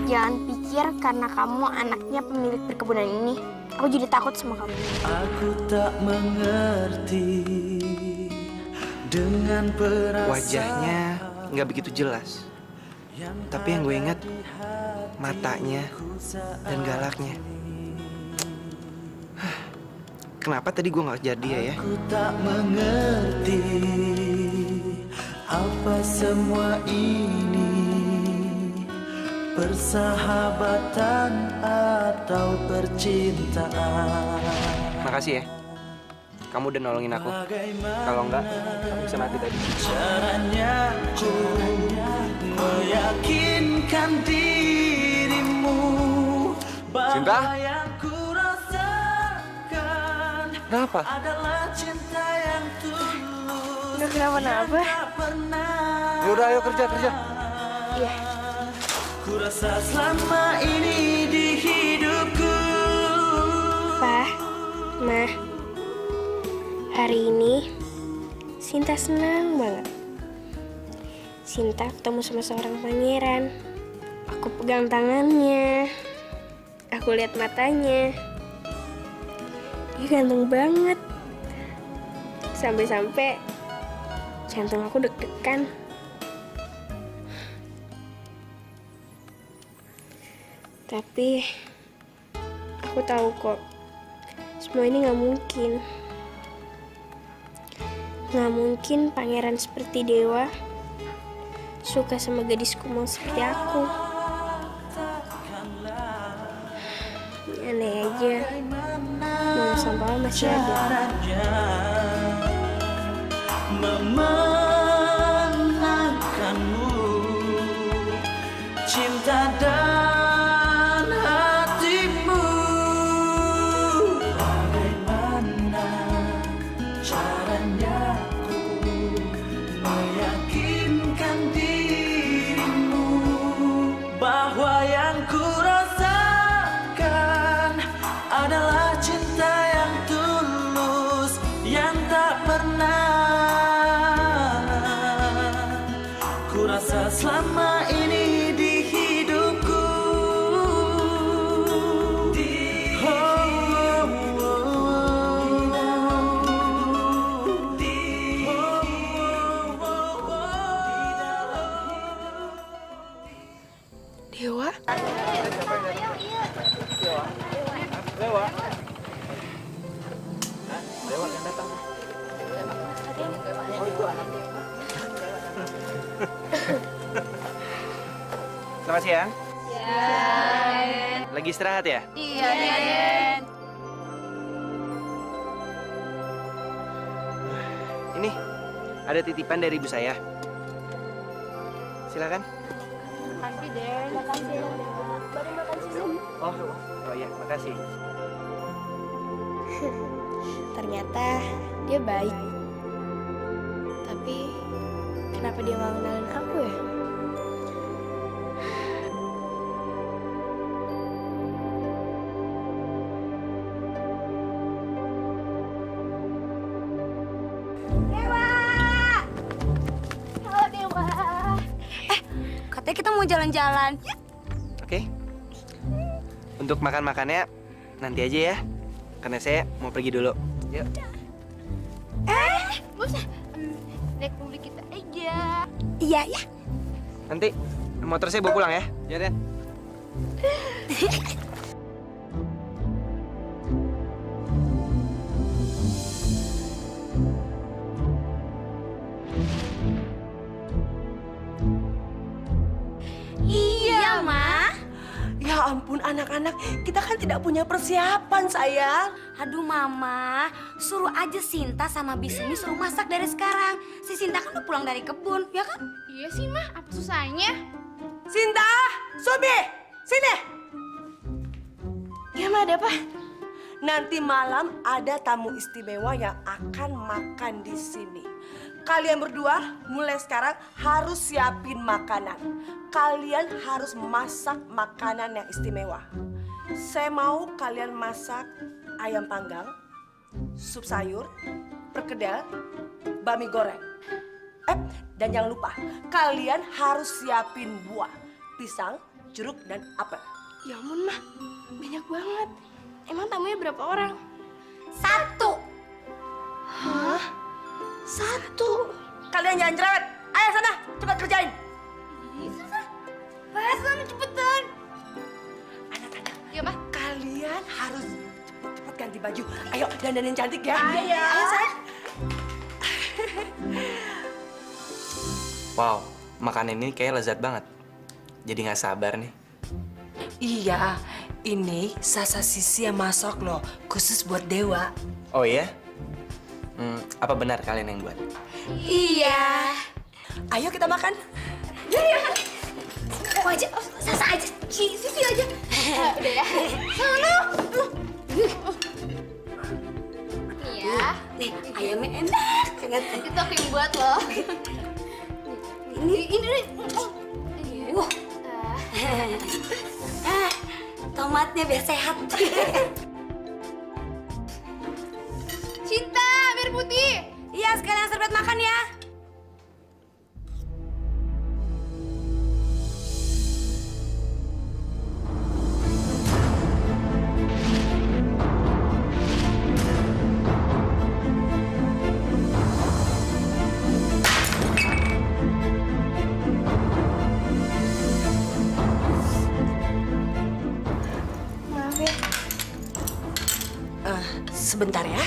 Jangan pikir karena kamu anaknya pemilik perkebunan ini, aku jadi takut sama kamu. Aku tak mengerti dengan perasaan. Wajahnya nggak begitu jelas. Tapi yang gue ingat, matanya dan galaknya. Kenapa tadi gue nggak jadi ya? Aku tak mengerti apa semua ini, persahabatan atau percintaan. Makasih ya. Kamu udah nolongin aku. Kalau enggak, aku bisa mati tadi. Caranya ku meyakinkan dirimu Cinta? bahwa yang ku rasakan Kenapa? adalah cinta yang tulus. Udah kenapa-napa? Ya udah, ayo kerja. Iya. Ku rasa selama ini di hidupku. Pak, Ma, hari ini Sinta senang banget. Sinta ketemu sama seorang pangeran. Aku pegang tangannya, aku lihat matanya. Dia ganteng banget. Sampai-sampai jantung aku deg-degan. Tapi aku tahu kok, semua ini nggak mungkin. Nggak mungkin pangeran seperti Dewa suka sama gadis kumal seperti aku. Aneh aja, Mama sama Papa masih ada. Memenangkanmu, cinta dan hatimu. Bagaimana caranya ku meyakinkan dirimu bahwa yang ku rasakan adalah cinta yang tulus, yang tak pernah ku rasa selama ini di hidupku. Dewa? Selamat siang. Lagi istirahat ya? Iya, Den. Ini ada titipan dari ibu saya. Silakan. Makasih deh, makasih. Baru makan susu. Oh iya, makasih. Ternyata dia baik. Tapi kenapa dia nggak kenalin aku ya? Halo Dewa. Katanya kita mau jalan-jalan. Oke. Untuk makan-makannya nanti aja ya. Karena saya mau pergi dulu. Yuk. Gak usah. Naik mobil kita aja. Iya ya. Nanti motor saya bawa pulang ya. Ya, Den. Iya, Ma. Ya ampun anak-anak, kita kan tidak punya persiapan sayang. Aduh, Mama. Suruh aja Sinta sama Bismi suruh masak dari sekarang. Si Sinta kan udah pulang dari kebun, ya kan? Iya sih, Mah. Apa susahnya? Sinta, Sobi, sini. Ya, Ma, ada apa? Nanti malam ada tamu istimewa yang akan makan di sini. Kalian berdua mulai sekarang harus siapin makanan. Kalian harus masak makanan yang istimewa. Saya mau kalian masak ayam panggang, sup sayur, perkedel, bami goreng. Dan jangan lupa, kalian harus siapin buah, pisang, jeruk, dan apel. Ya ampun, Mah. Banyak banget. Emang tamunya berapa orang? 1. Hah? 1? Kalian jangan cerewet. Ayo sana, cepat kerjain. Pesan cepetan. Anak-anak, Iya, Mah. kalian harus cepat-cepat ganti baju. Ayo, dandanin cantik ya. Ayo, sayang. Wow, makanan ini kayak lezat banget. Jadi nggak sabar nih. Iya, ini Sasa Sisi yang masak loh, khusus buat Dewa. Oh iya? Apa benar kalian yang buat? Iya. Ayo kita makan. Aku aja, Sasa aja, Sisi aja. Udah ya. Sana. Nih ya. Nih, ayamnya enak banget. Itu aku yang buat loh. Ini. Wah. Tomatnya biar sehat. Cinta, biar putih. Iya, sekalian serbet makan ya. Maaf ya. Sebentar ya.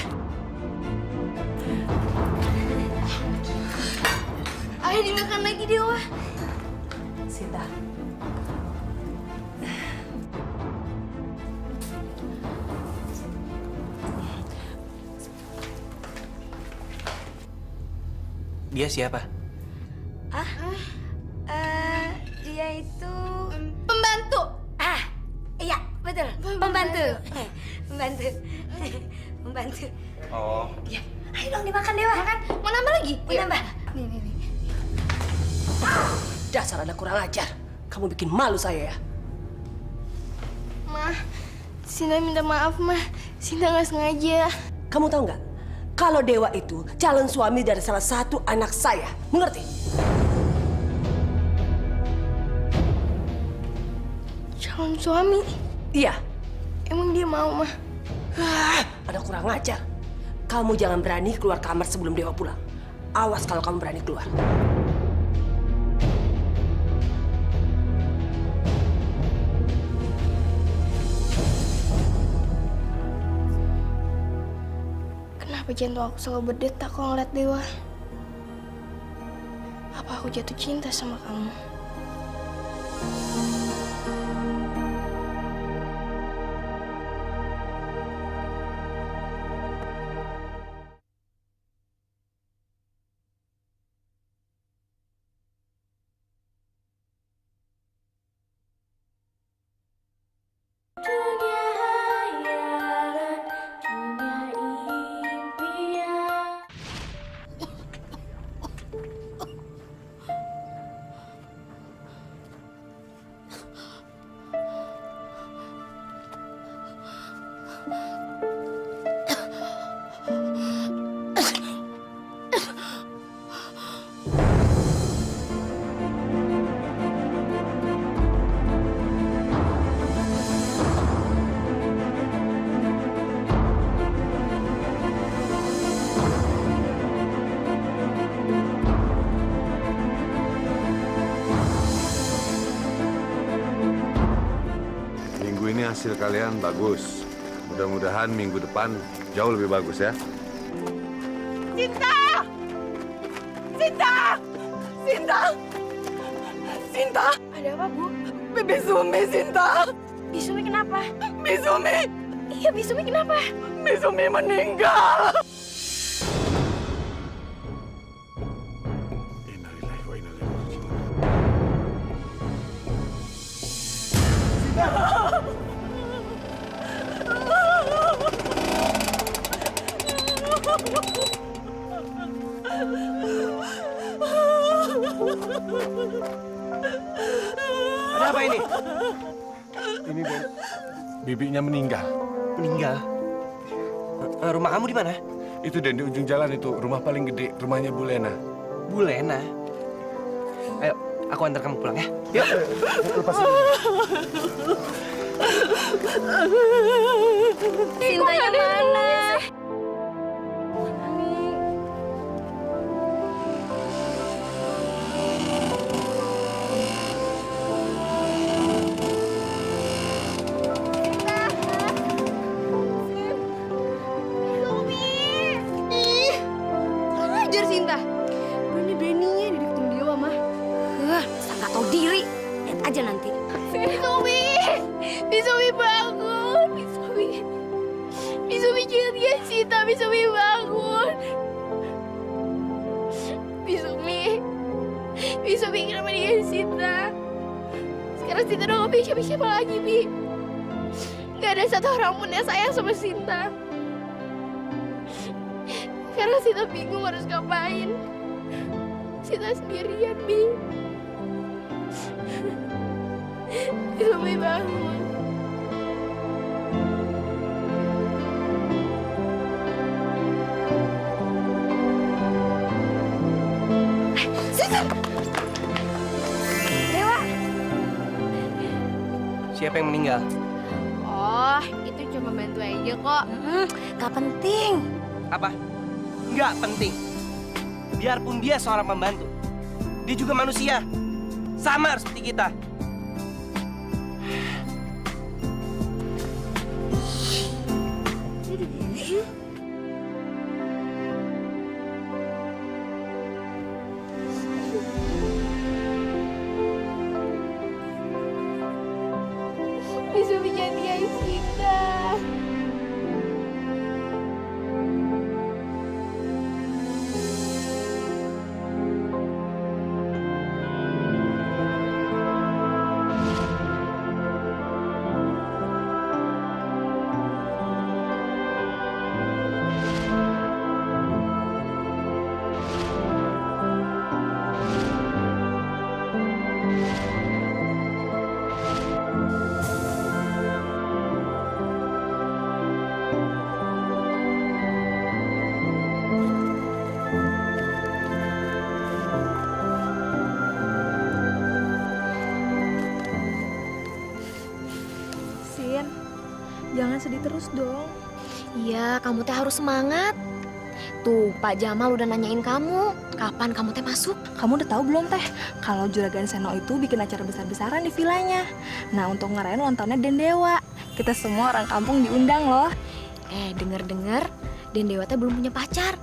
Ayo dimakan lagi, Dewa. Sinta. Dia siapa? Dia itu Pembantu. iya, betul. Pembantu. Pembantu. Pembantu. Oh. Iya. Ayo dong dimakan, Dewa. Makan. Mau nambah lagi? Mau nambah? Nih. Dasar anak kurang ajar. Kamu bikin malu saya ya. Mah, Sinta minta maaf, Mah. Sinta nggak sengaja. Kamu tahu nggak? Kalau Dewa itu calon suami dari salah satu anak saya. Mengerti? Calon suami? Iya. Emang dia mau, Mah? Ada kurang ajar. Kamu jangan berani keluar kamar sebelum Dewa pulang. Awas kalau kamu berani keluar. Kenapa jantung aku selalu berdetak kalau ngeliat Dewa? Apa aku jatuh cinta sama kamu? hasil kalian bagus. Mudah-mudahan minggu depan jauh lebih bagus ya. Sinta! Sinta! Sinta! Sinta! Ada apa, Bu? Bisumi, Sinta! Bisumi kenapa? Bisumi! Iya, Bisumi kenapa? Bisumi meninggal! Innalillahi wa inna ilaihi raji'un. Ada apa ini? Ini Den, bibinya meninggal. Meninggal? Rumah kamu di mana? Itu Den, di ujung jalan itu, rumah paling gede, rumahnya Bu Lena. Bu Lena. Ayo, aku antar kamu pulang ya. Yuk. Sintanya mana? Ajar Sinta. Berani-beraninya dideketin Dewa, Mah. Nggak tahu diri. Lihat aja nanti. Bisumi! Bisumi bangun! Bisumi! Bisumi jangan dia Sinta! Bisumi bangun! Bisumi! Bisumi kenapa dia Sinta? Sekarang Sinta udah gak punya siapa-siapa lagi, Bi. Gak ada satu orang pun yang sayang sama Sinta. Sekarang Sinta bingung harus ngapain. Sinta sendirian, Bi. Bisumi bangun. Dewa! Siapa yang meninggal? Oh, itu cuma bantu aja kok. Gak penting. Apa? Nggak penting. Biarpun dia seorang pembantu, dia juga manusia. Sama seperti kita. Bisumi jangan dia Sinta. Sin, jangan sedih terus dong. Iya, kamu teh harus semangat. Tuh, Pak Jamal udah nanyain kamu, kapan kamu teh masuk? Kamu udah tahu belum teh, kalau Juragan Seno itu bikin acara besar-besaran di vilanya. Nah, untuk ngerayain ulang tahunnya Dendewa, kita semua orang kampung diundang loh. Denger-denger, Dendewa teh belum punya pacar.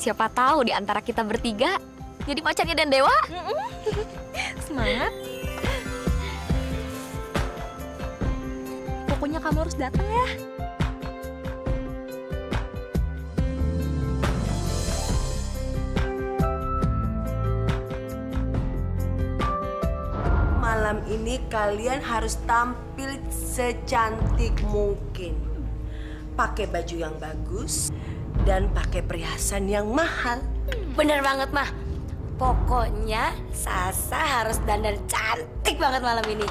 Siapa tahu di antara kita bertiga jadi pacarnya Dendewa. Semangat. Pokoknya kamu harus datang ya. Malam ini kalian harus tampil secantik mungkin. Pakai baju yang bagus dan pakai perhiasan yang mahal. Bener banget, Mah. Pokoknya Sasa harus dandan cantik banget malam ini.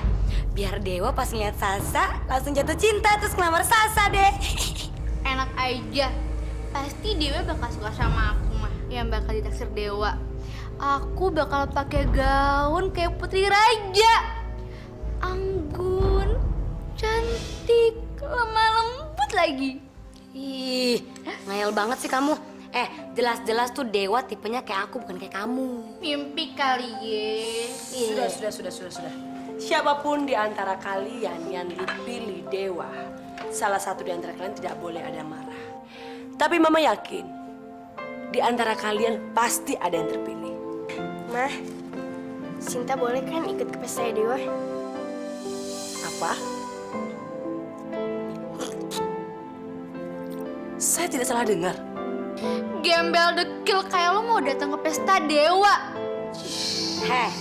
Biar Dewa pas ngeliat Sasa langsung jatuh cinta terus ngelamar Sasa deh. Enak aja. Pasti Dewa bakal suka sama aku mah. Yang bakal ditaksir Dewa. Aku bakal pakai gaun kayak putri raja. Anggun, cantik, lemah lembut lagi. Ih, ngayal banget sih kamu. Jelas-jelas tuh Dewa tipenya kayak aku bukan kayak kamu. Mimpi kali ye. Sudah. siapapun di antara kalian yang dipilih dewa, salah satu di antara kalian tidak boleh ada marah. Tapi Mama yakin, di antara kalian pasti ada yang terpilih. Mah, Sinta boleh kan ikut ke pesta dewa? Apa? Saya tidak salah dengar. Gembel dekil kayak lo mau datang ke pesta dewa. Heh,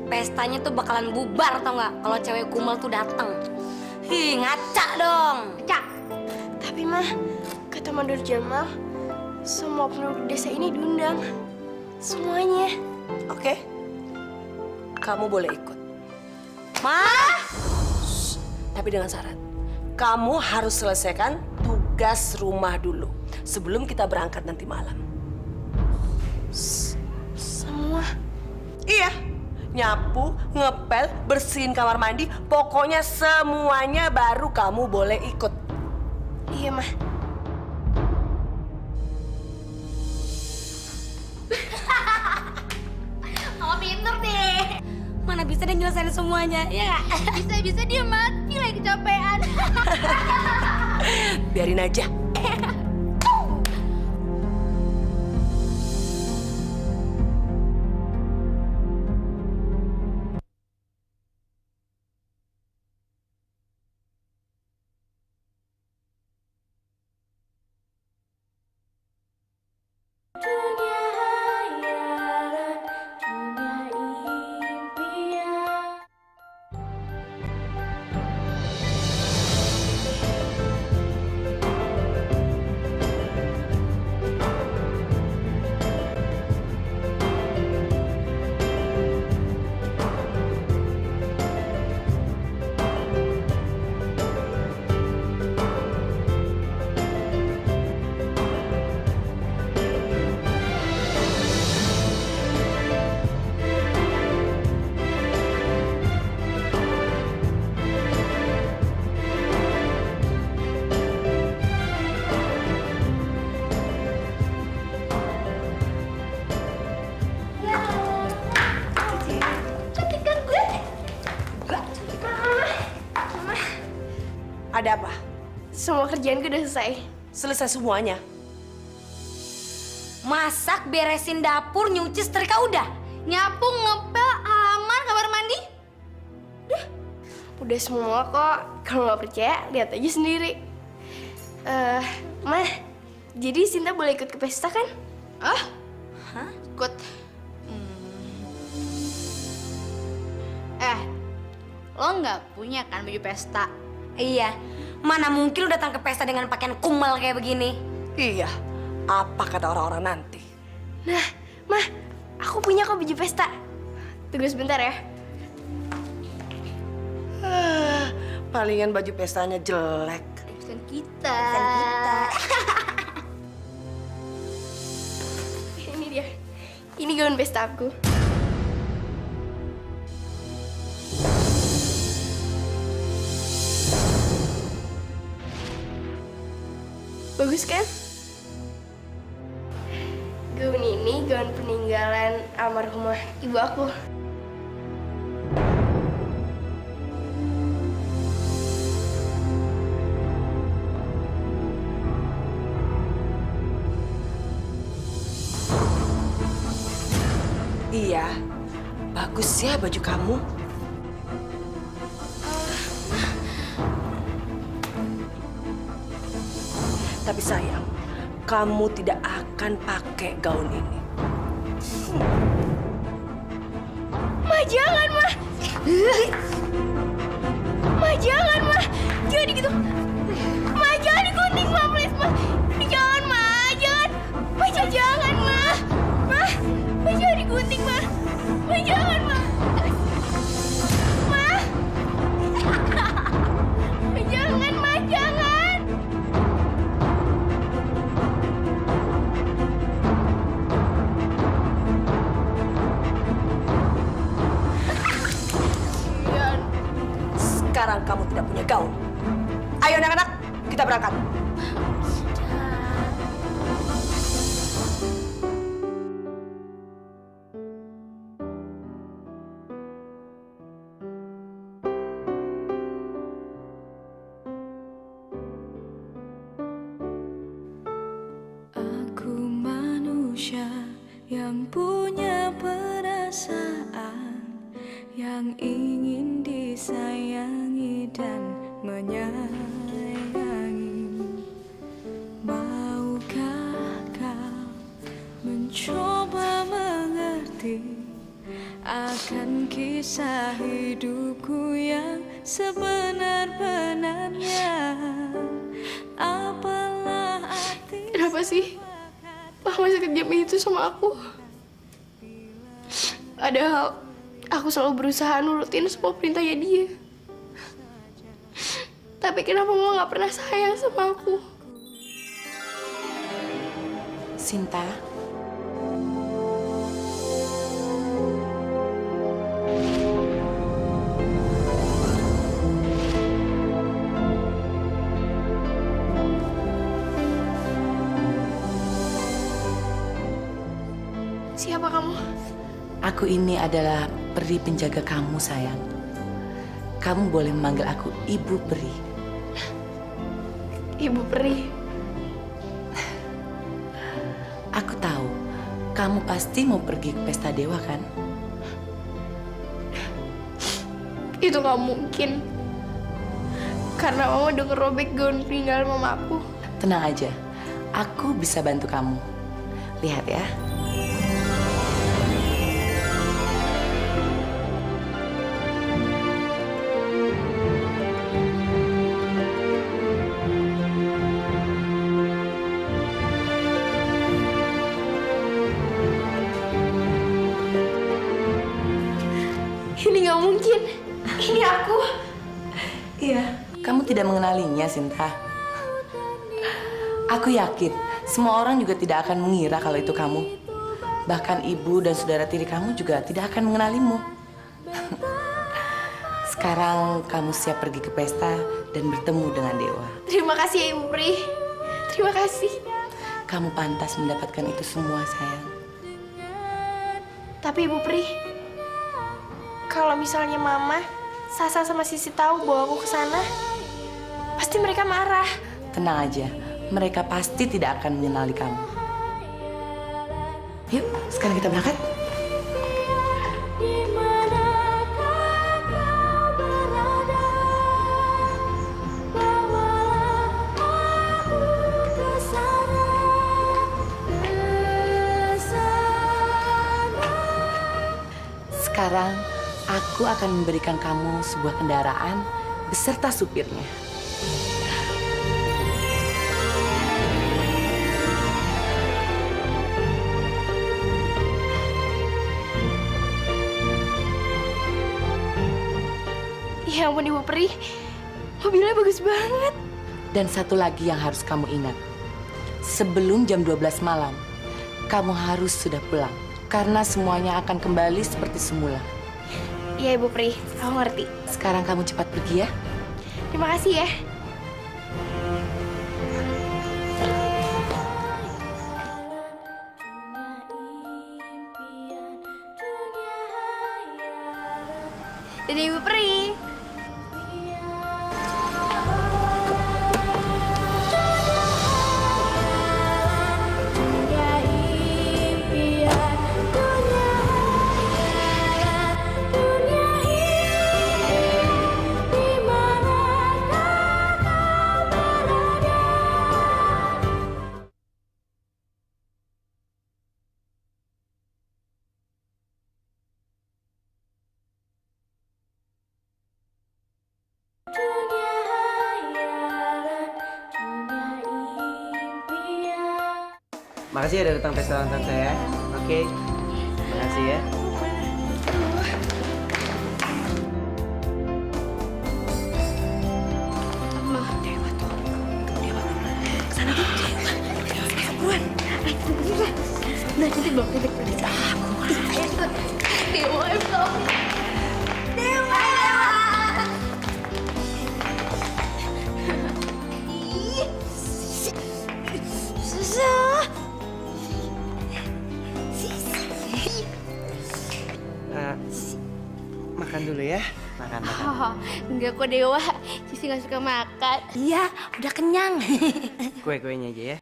pestanya tuh bakalan bubar tau nggak kalau cewek kumal tuh datang. Hi, ngaca dong. Cak. Tapi Mah, kata Mandor Jamal, semua penduduk desa ini diundang. Semuanya. Oke? Kamu boleh ikut. Mah? Tapi dengan syarat, kamu harus selesaikan tugas rumah dulu sebelum kita berangkat nanti malam. Semua? Iya, nyapu, ngepel, bersihin kamar mandi, pokoknya semuanya baru kamu boleh ikut. Iya, Mah. Kamu pinter deh. Mana bisa dia nyelesain semuanya, ya nggak? Bisa-bisa dia mati lagi kecapean. Biarin aja. Ada apa? Semua kerjaan gue udah selesai. Selesai semuanya. Masak, beresin dapur, nyuci, setrika udah. Nyapu, ngepel, halaman, kamar mandi. Udah semua kok. Kalau nggak percaya, lihat aja sendiri. Mah, jadi Sinta boleh ikut ke pesta kan? Hah? Ikut. Lo nggak punya kan baju pesta? Iya, mana mungkin lu datang ke pesta dengan pakaian kumal kayak begini? Iya, apa kata orang-orang nanti? Nah, Mah, aku punya kok baju pesta. Tunggu sebentar ya. Palingan baju pestanya jelek. Bukan kita. Ini dia. Ini gaun pesta aku. Bagus kan? Gaun ini gaun peninggalan almarhumah ibu aku. Iya, bagus ya baju kamu. Tapi sayang, kamu tidak akan pakai gaun ini. Ma, jangan, Ma. Ma, jangan, Ma. Jangan gitu. Ma, jangan digunting, Ma, please, Ma. Jangan, Ma. Jangan. Ma, jangan, Ma. Ma, jangan digunting, Ma. Ma, jangan, Ma. Ma. Ma, jangan, Ma, jangan. Sekarang kamu tidak punya gaun. Ayo anak-anak, kita berangkat. yang punya perasaan, yang ingin disayangi dan menyayangi. Maukah kau mencoba mengerti akan kisah hidupku yang sebenar-benarnya? Apalah arti. Kenapa sih Mama sekejam itu sama aku? Padahal aku selalu berusaha nurutin semua perintahnya dia. Tapi kenapa Mama gak pernah sayang sama aku? Sinta, Siapa kamu? aku ini adalah peri penjaga kamu, sayang. Kamu boleh memanggil aku Ibu Peri. Ibu Peri. Aku tahu, kamu pasti mau pergi ke pesta dewa, kan? Itu gak mungkin. Karena Mama udah ngerobek gaun peninggalan Mama aku. Tenang aja, aku bisa bantu kamu. Lihat ya. Ini gak mungkin. Ini aku. Iya, kamu tidak mengenalinya, Sinta. Aku yakin semua orang juga tidak akan mengira kalau itu kamu. Bahkan ibu dan saudara tiri kamu juga tidak akan mengenalimu. Sekarang kamu siap pergi ke pesta dan bertemu dengan dewa. Terima kasih ya Ibu Peri. Terima kasih. Kamu pantas mendapatkan itu semua, sayang. Tapi Ibu Peri, kalau misalnya Mama, Sasa sama Sisi tahu bahwa aku ke sana, pasti mereka marah. Tenang aja, mereka pasti tidak akan mengenali kamu. Yuk, sekarang kita berangkat. Sekarang, aku akan memberikan kamu sebuah kendaraan beserta supirnya. Ya ampun Ibu Peri, mobilnya bagus banget. Dan satu lagi yang harus kamu ingat. Sebelum jam 12 malam, kamu harus sudah pulang. Karena semuanya akan kembali seperti semula. Iya Ibu Peri, aku ngerti. Sekarang kamu cepat pergi ya. Terima kasih ya. Dadah Ibu Peri. Makasih ya udah datang pesta ulang tahun saya. Oke. Makasih ya. Dewa tuh. Dewa. Sana tuh. Dewa. Buruan. Nah, jadi belum titik. Ayo ikut. Dewa, Dewa. Dewa. Susah. Makan dulu ya. Makan. Oh, enggak kok Dewa. Sisi nggak suka makan. Iya, udah kenyang. Kue-kuenya aja ya.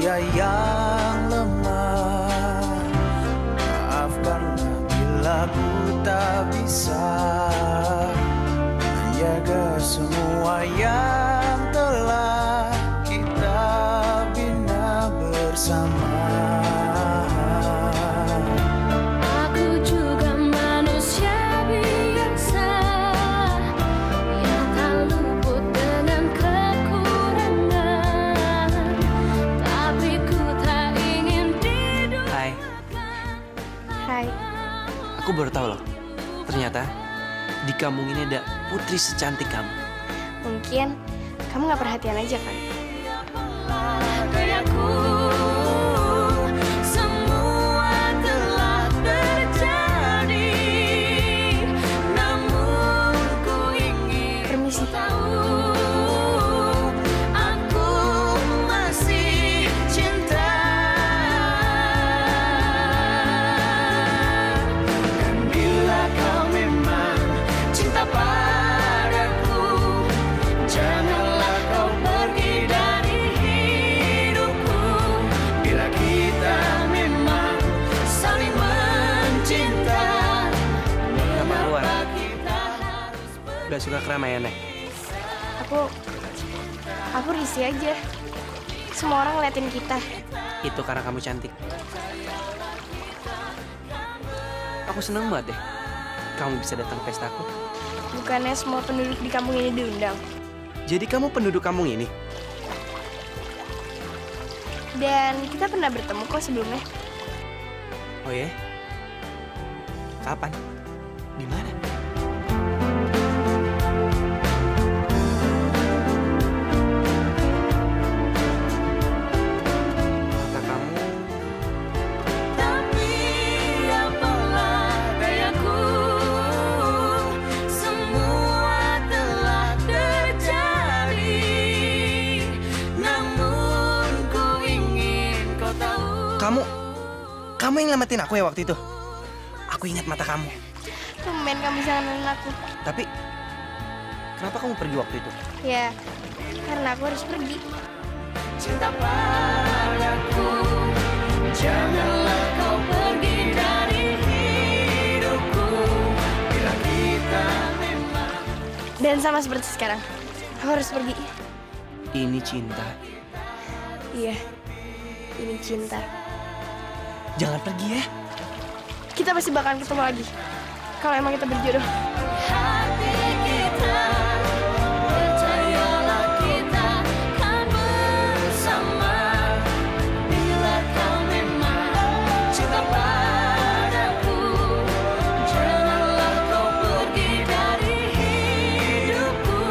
manusia yang lemah. Maafkanlah bila ku tak bisa menjaga semua yang telah kita bina bersama. Aku juga manusia biasa yang tak luput dengan kekurangan, tapi ku tak ingin diduga. Hai, Hai. aku baru tahu loh. Ternyata di kampung ini ada putri secantik kamu. Mungkin kamu nggak perhatian aja kan? Gayaku, semua telah terjadi, namun ku ingin Permisi. tahu, aku masih cinta. Dan bila kau memang cinta padaku, janganlah kau pergi dari hidupku. Bila kita memang saling mencinta, Kenapa keluar? mengapa kita Gak suka keramaian ya? Aku risih aja. Semua orang ngeliatin kita. Itu karena kamu cantik. Aku seneng banget deh kamu bisa datang ke pestaku. Bukannya semua penduduk di kampung ini diundang. Jadi kamu penduduk kampung ini? Dan kita pernah bertemu kok sebelumnya. Oh ya? Kapan? Di mana? Mata kamu Tapi apalah dayaku, semua telah terjadi, namun ku ingin kau tahu. Kamu yang nyelamatin aku ya waktu itu. Aku ingat mata kamu. Tumben kamu bisa kenalin aku. Tapi kenapa kamu pergi waktu itu? Ya, karena aku harus pergi. cinta padaku, janganlah kau pergi dari hidupku. Bila kita memang Dan sama seperti sekarang, aku harus pergi. Ini cinta. Iya, ini cinta. Jangan pergi ya. Kita pasti bakalan ketemu lagi. Kalau emang kita berjodoh. Hati kita, percayalah kita kan bersama. Bila kau memang cinta padaku, janganlah kau pergi dari hidupku.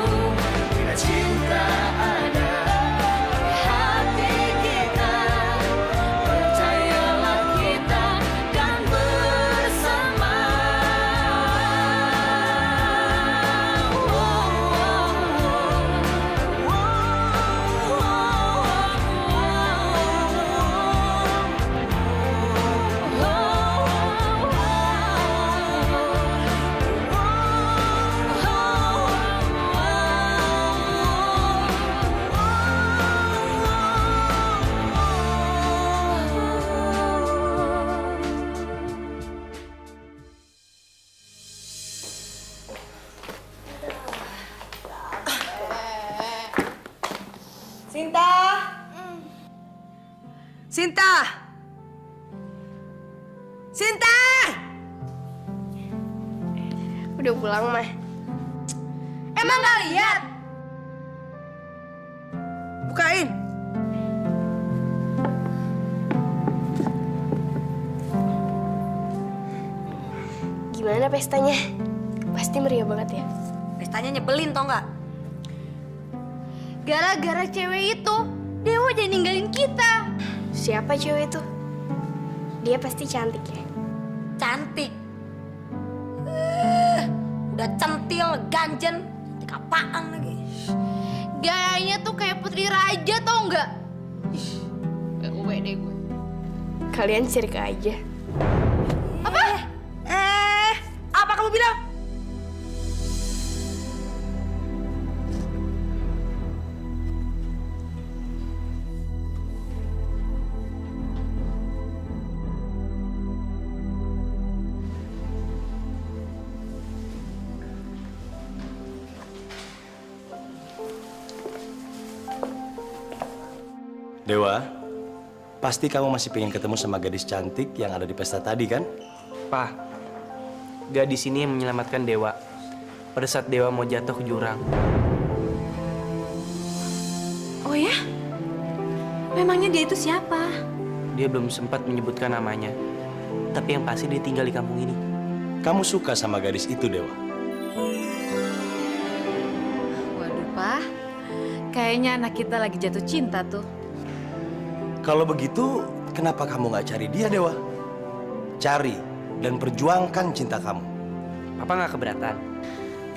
bila cinta ada, Hati kita, percayalah kita kan bersama. Sinta! Sinta! Sinta! Udah pulang, mah. Emang gak lihat? Bukain. Gimana pestanya? Pasti meriah banget ya. Pestanya nyebelin tau nggak? Gara-gara cewek itu, Dewa jadi ninggalin kita. Siapa cewek itu? Dia pasti cantik ya. Cantik. Udah centil, ganjen, cantik apaan lagi? Gayanya tuh kayak putri raja tau nggak? Deh gue. Kalian sirik aja. Apa kamu bilang? Dewa, pasti kamu masih pengen ketemu sama gadis cantik yang ada di pesta tadi kan? Pa, gadis ini yang menyelamatkan Dewa pada saat Dewa mau jatuh ke jurang. Oh ya? Memangnya dia itu siapa? Dia belum sempat menyebutkan namanya, tapi yang pasti dia tinggal di kampung ini. Kamu suka sama gadis itu, Dewa? Waduh, Pak. Kayaknya anak kita lagi jatuh cinta tuh. Kalau begitu, kenapa kamu nggak cari dia, Dewa? Cari dan perjuangkan cinta kamu. Papa nggak keberatan?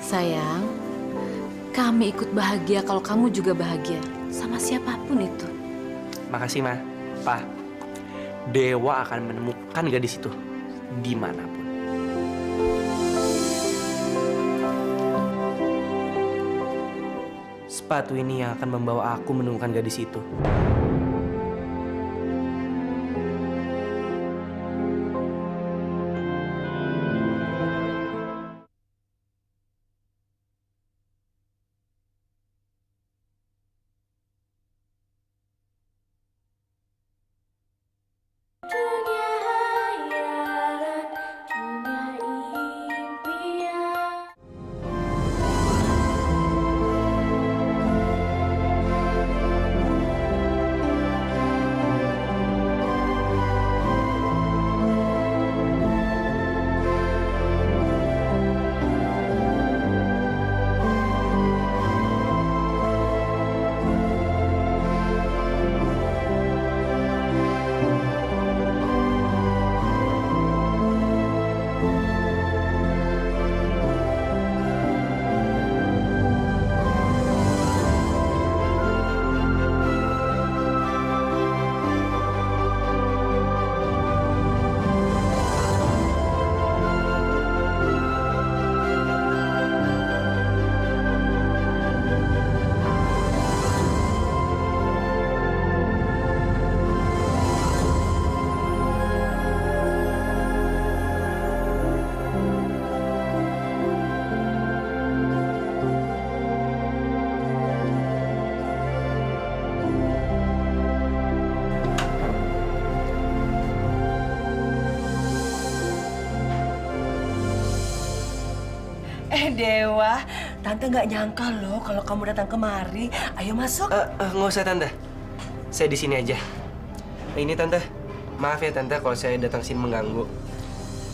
Sayang, kami ikut bahagia kalau kamu juga bahagia. Sama siapapun itu. Makasih, Ma. Pa, Dewa akan menemukan gadis itu dimanapun. Sepatu ini yang akan membawa aku menemukan gadis itu. Dewa, Tante nggak nyangka loh kalau kamu datang kemari. Ayo masuk. Nggak usah, Tante. Saya di sini aja. Ini, Tante. Maaf ya, Tante, kalau saya datang sini mengganggu.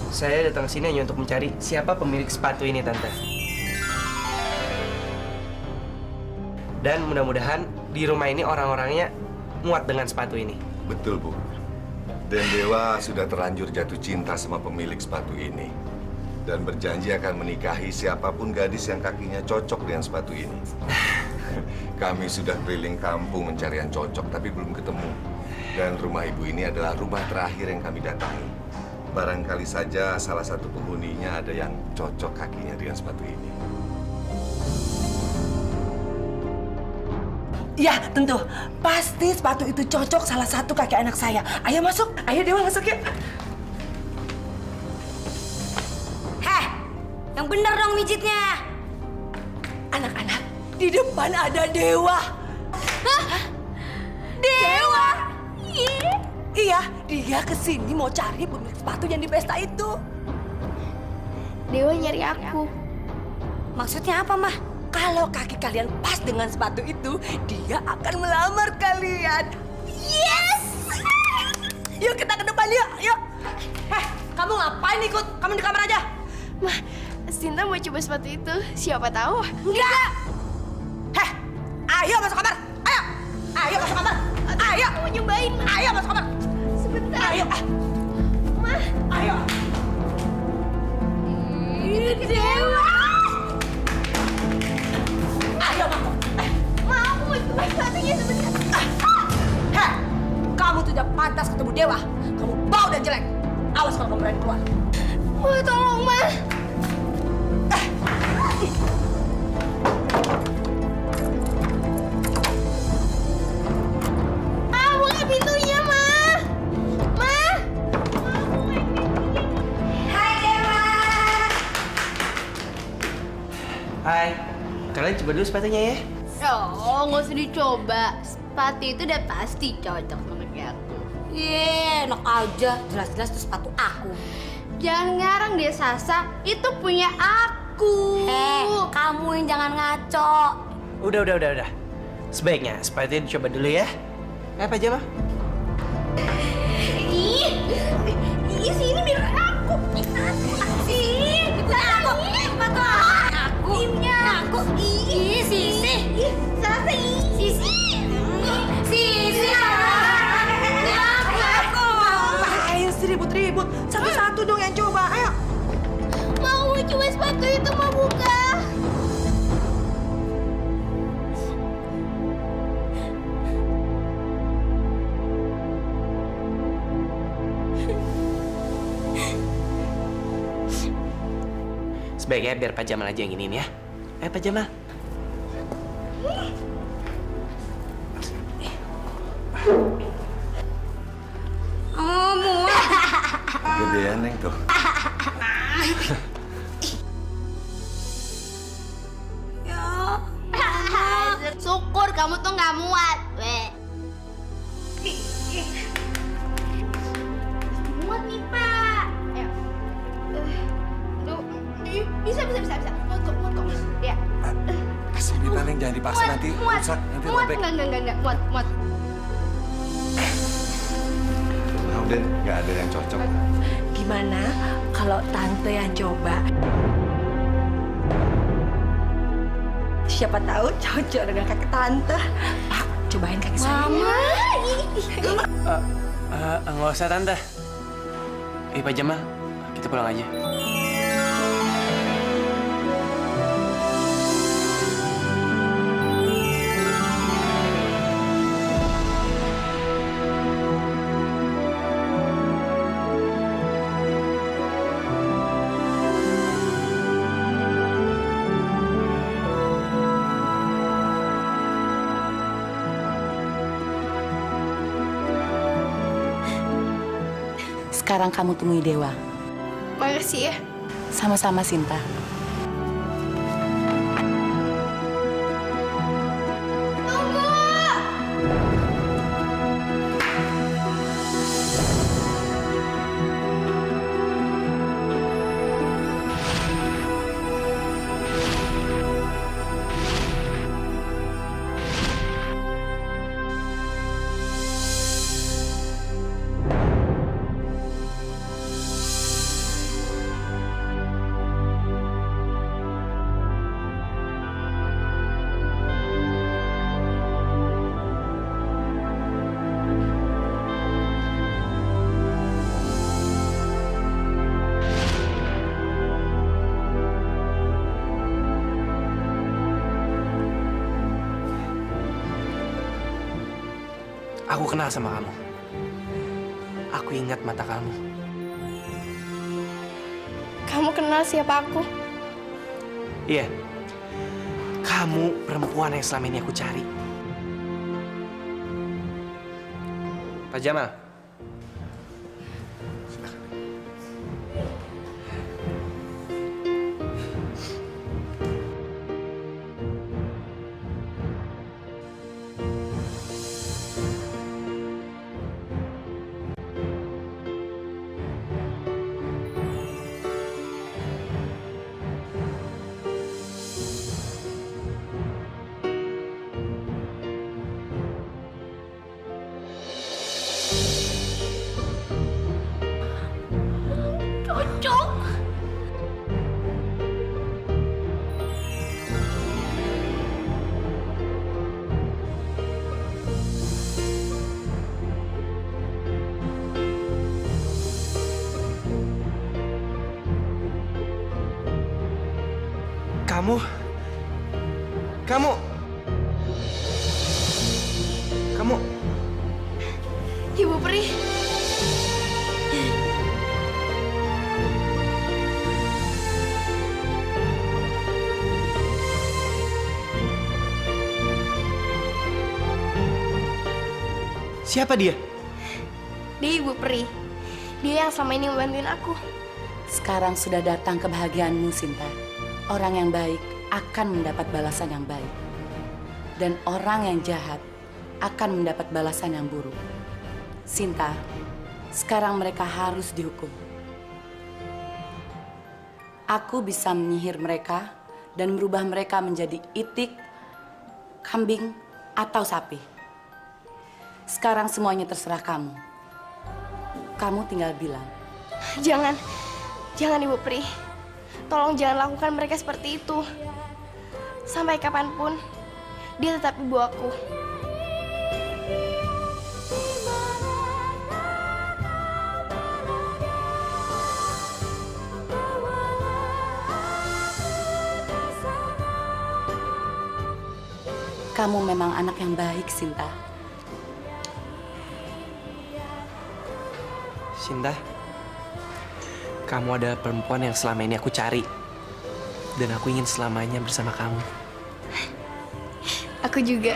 Saya datang sini hanya untuk mencari siapa pemilik sepatu ini, Tante. Dan mudah-mudahan di rumah ini orang-orangnya muat dengan sepatu ini. Betul, Bu. Dan Dewa sudah terlanjur jatuh cinta sama pemilik sepatu ini. Dan berjanji akan menikahi siapapun gadis yang kakinya cocok dengan sepatu ini. Kami sudah keliling kampung mencari yang cocok, tapi belum ketemu. Dan rumah ibu ini adalah rumah terakhir yang kami datangi. Barangkali saja salah satu penghuninya ada yang cocok kakinya dengan sepatu ini. Ya, tentu. Pasti sepatu itu cocok salah satu kaki anak saya. Ayo masuk. Ayo, Dewa, masuk yuk. Yang bener dong mijitnya. Anak-anak, di depan ada Dewa. Hah? Dewa? Iya, dia kesini mau cari pemilik sepatu yang di pesta itu. Dewa nyari aku. Maksudnya apa, Mah? Kalau kaki kalian pas dengan sepatu itu, dia akan melamar kalian. Yes! Yuk kita ke depan yuk, yuk. Kamu ngapain ikut? Kamu di kamar aja. Mah, Sinta mau coba sepatu itu. Siapa tahu? Enggak. Ayo masuk kamar. Ayo. Ayo masuk kamar. Ayo. Aku mau nyobain. Ayo masuk kamar. Sebentar. Ayo. Mah. Ayo. Dewa. Ayo masuk. Ma, aku mau coba sepatunya sebentar. Kamu tidak pantas ketemu Dewa. Kamu bau dan jelek. Awas kalau kamu berani keluar. Ma, tolong, Ma. Buka pintunya, Ma. Ma. Hai, Dewa. Hai, kalian coba dulu sepatunya ya. Oh, nggak usah dicoba. sepatu itu udah pasti cocok sama kayak aku. Enak aja, jelas-jelas itu sepatu aku. Jangan ngarang deh Sasa, itu punya aku. Kamu yang jangan ngaco. Udah. Sebaiknya sepatunya dicoba dulu ya. Pajama. Ih, sini biar aku. Sepatu aku. Timnya aku. Ih, Sisi. Sasa, Sisi. Ngapain sih ribut-ribut? Satu-satu dong yang coba, ayo. Mau cuma sepatu itu mau buka. Sebaiknya biar Pak Jamal aja yang iniin ya. Pak Jamal. Gedean, Neng, tuh. Syukur kamu tuh nggak muat, weh. Muat nih Pak. Ayo. Tuh, bisa. Muat kok. Ya. Kasih Mita, Neng, jangan dipaksa nanti. Muat. Rusak, nanti Muat, robek. enggak. Muat. Nah, udah nggak ada yang cocok. Gimana kalau tante yang coba? Siapa tahu cocok dengan kaki tante. Pak, cobain kaki saya. Nggak usah tante. Pak Jamal, kita pulang aja. Sekarang kamu temui Dewa. Makasih ya. Sama-sama, Sinta. Aku kenal sama kamu. Aku ingat mata kamu. Kamu kenal siapa aku? Iya. Kamu perempuan yang selama ini aku cari. Pak Jamal. Cocok. Kamu. Ibu Peri. Siapa dia? Dia Ibu Peri. Dia yang selama ini membantuin aku. Sekarang sudah datang kebahagiaanmu, Sinta. Orang yang baik akan mendapat balasan yang baik. Dan orang yang jahat akan mendapat balasan yang buruk. Sinta, sekarang mereka harus dihukum. Aku bisa menyihir mereka dan merubah mereka menjadi itik, kambing, atau sapi. Sekarang semuanya terserah kamu. Kamu tinggal bilang. Jangan Ibu Pri. Tolong jangan lakukan mereka seperti itu. Sampai kapanpun, dia tetap ibu aku. Kamu memang anak yang baik, Sinta. Sinta, kamu adalah perempuan yang selama ini aku cari. Dan aku ingin selamanya bersama kamu. Aku juga.